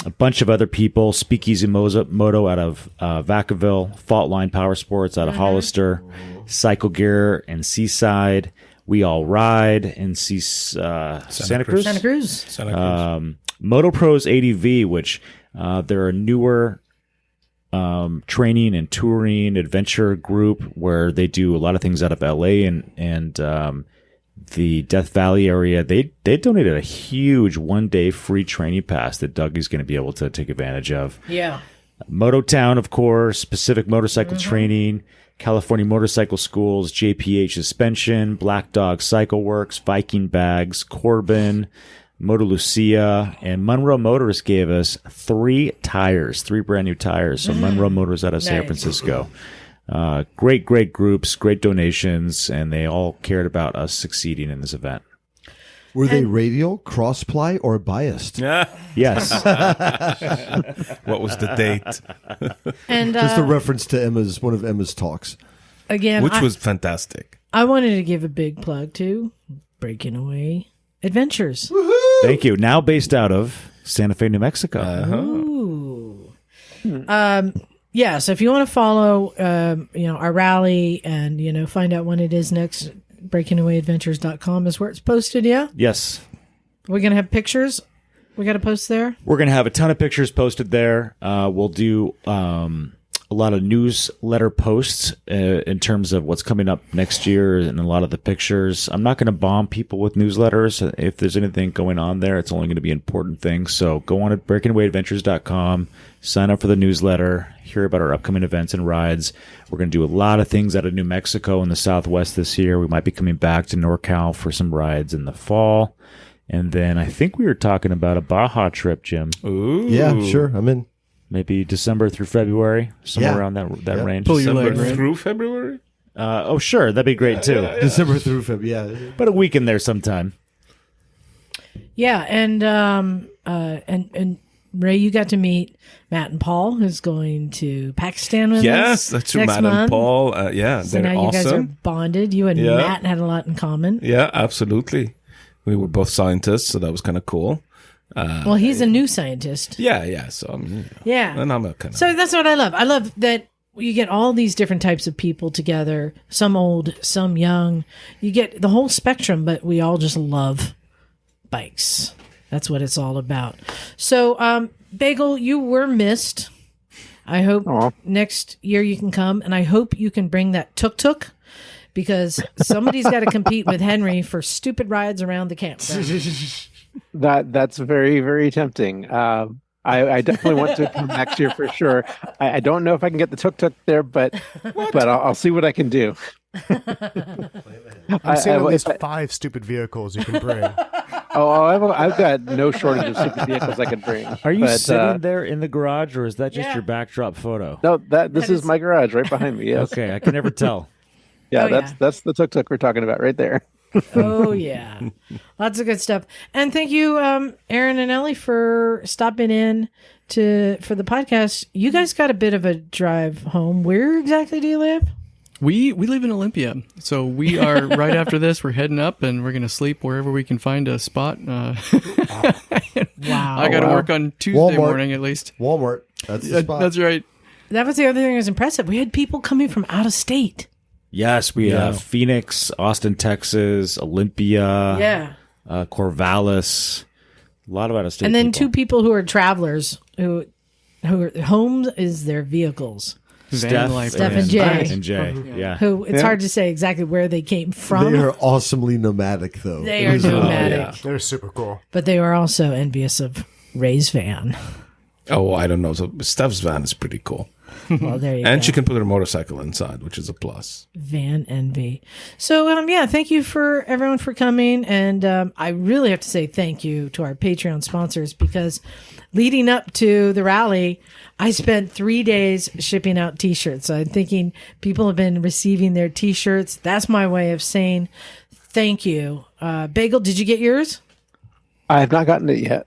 A bunch of other people, Speakeasy Moto out of Vacaville, Fault Line Power Sports out of Hollister, Cycle Gear and Seaside, We All Ride in Santa Cruz. Santa Cruz. Moto Pros ADV, which they're a newer training and touring adventure group where they do a lot of things out of LA and the Death Valley area. They donated a huge 1-day free training pass that Dougie's going to be able to take advantage of. Yeah. Mototown, of course, Pacific Motorcycle Training, California Motorcycle Schools, JPH Suspension, Black Dog Cycle Works, Viking Bags, Corbin, Moto Lucia, and Monroe Motors gave us 3 brand new tires. So Monroe Motors out of San Francisco. Great groups, great donations, and they all cared about us succeeding in this event. Were they radial, cross-ply, or biased? Yes. What was the date? And Just a reference to one of Emma's talks. again, Which was fantastic. I wanted to give a big plug to Breaking Away Adventures. Thank you. Now based out of Santa Fe, New Mexico. Ooh. Yeah, so if you want to follow, our rally and, find out when it is next, breakingawayadventures.com is where it's posted, yeah? Yes. We're going to have pictures we got to post there? We're going to have a ton of pictures posted there. We'll do a lot of newsletter posts in terms of what's coming up next year and a lot of the pictures. I'm not going to bomb people with newsletters. If there's anything going on there, it's only going to be important things. So go on to breakingawayadventures.com, sign up for the newsletter, hear about our upcoming events and rides. We're going to do a lot of things out of New Mexico and the Southwest this year. We might be coming back to NorCal for some rides in the fall. And then I think we were talking about a Baja trip, Jim. Ooh. Yeah, sure. I'm in. Maybe December through February, somewhere around that range. Pull your leg, December right? through February? Oh, sure. That'd be great, too. December through February. Yeah. But a week in there sometime. Yeah, and Ray, you got to meet Matt and Paul, who's going to Pakistan with us. Yes, that's true. next Matt month. and Paul. So they're now you guys are awesome. bonded. You and Yeah. Matt had a lot in common. Yeah, absolutely. We were both scientists, so that was kind of cool. Well, he's a new scientist. Yeah. So, Yeah. and I'm a kind of. So that's what I love. I love that you get all these different types of people together, some old, some young. You get the whole spectrum, but we all just love bikes. That's what it's all about. So, Bagel, you were missed. I hope next year you can come, and I hope you can bring that tuk-tuk, because somebody's got to compete with Henry for stupid rides around the campground. That's very, very tempting. I definitely want to come next year for sure. I don't know if I can get the tuk-tuk there, but I'll see what I can do. I'm seeing at least 5 stupid vehicles you can bring. I've got no shortage of stupid vehicles I could bring. Are you but, sitting there in the garage, or is that just your backdrop photo? No, this is my garage right behind me. Yes. Okay, I can never tell. Yeah, Oh, that's the tuk-tuk we're talking about right there. Oh, yeah. Lots of good stuff. And thank you, Aaron and Ellie, for stopping in for the podcast. You guys got a bit of a drive home. Where exactly do you live? We live in Olympia, so we are right after this. We're heading up, and we're going to sleep wherever we can find a spot. Wow. I got to work on Tuesday Walmart. morning at least. Walmart. That's the spot. That's right. That was the other thing that was impressive. We had people coming from out of state. Yes, we have Phoenix, Austin, Texas, Olympia, Corvallis, a lot of out-of-state And then people. 2 people who are travelers who are home is their vehicles. Van life. Steph and Jay. And Jay, yeah. Who it's hard to say exactly where they came from. They are awesomely nomadic, though. They are nomadic. They're super cool. But they are also envious of Ray's van. Oh, I don't know. So Steph's van is pretty cool. Well, there you And go. she can put her motorcycle inside, which is a plus. Van envy. So, thank you for everyone for coming. And I really have to say thank you to our Patreon sponsors, because leading up to the rally, I spent 3 days shipping out T-shirts. So I'm thinking people have been receiving their T-shirts. That's my way of saying Thank you. Bagel, did you get yours? I have not gotten it yet.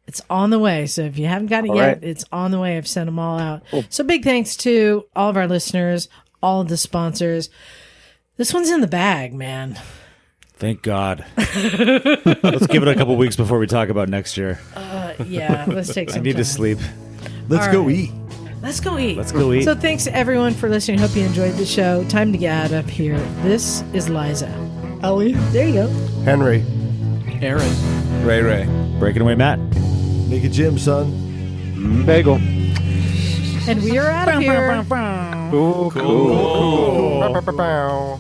It's on the way. So if you haven't got it All yet, right. it's on the way. I've sent them all out. Cool. So big thanks to all of our listeners, all of the sponsors. This one's in the bag, man. Thank God. Let's give it a couple weeks before we talk about next year. Yeah, let's take some I need time. to sleep. Let's All go right. eat. Let's go eat. Let's go eat. So thanks to everyone for listening. Hope you enjoyed the show. Time to get out of here. This is Liza. Ellie. There you go. Henry. Aaron. Ray. Breaking away, Matt. Make a gym, son. Bagel. And we are out of here. Cool. Bow.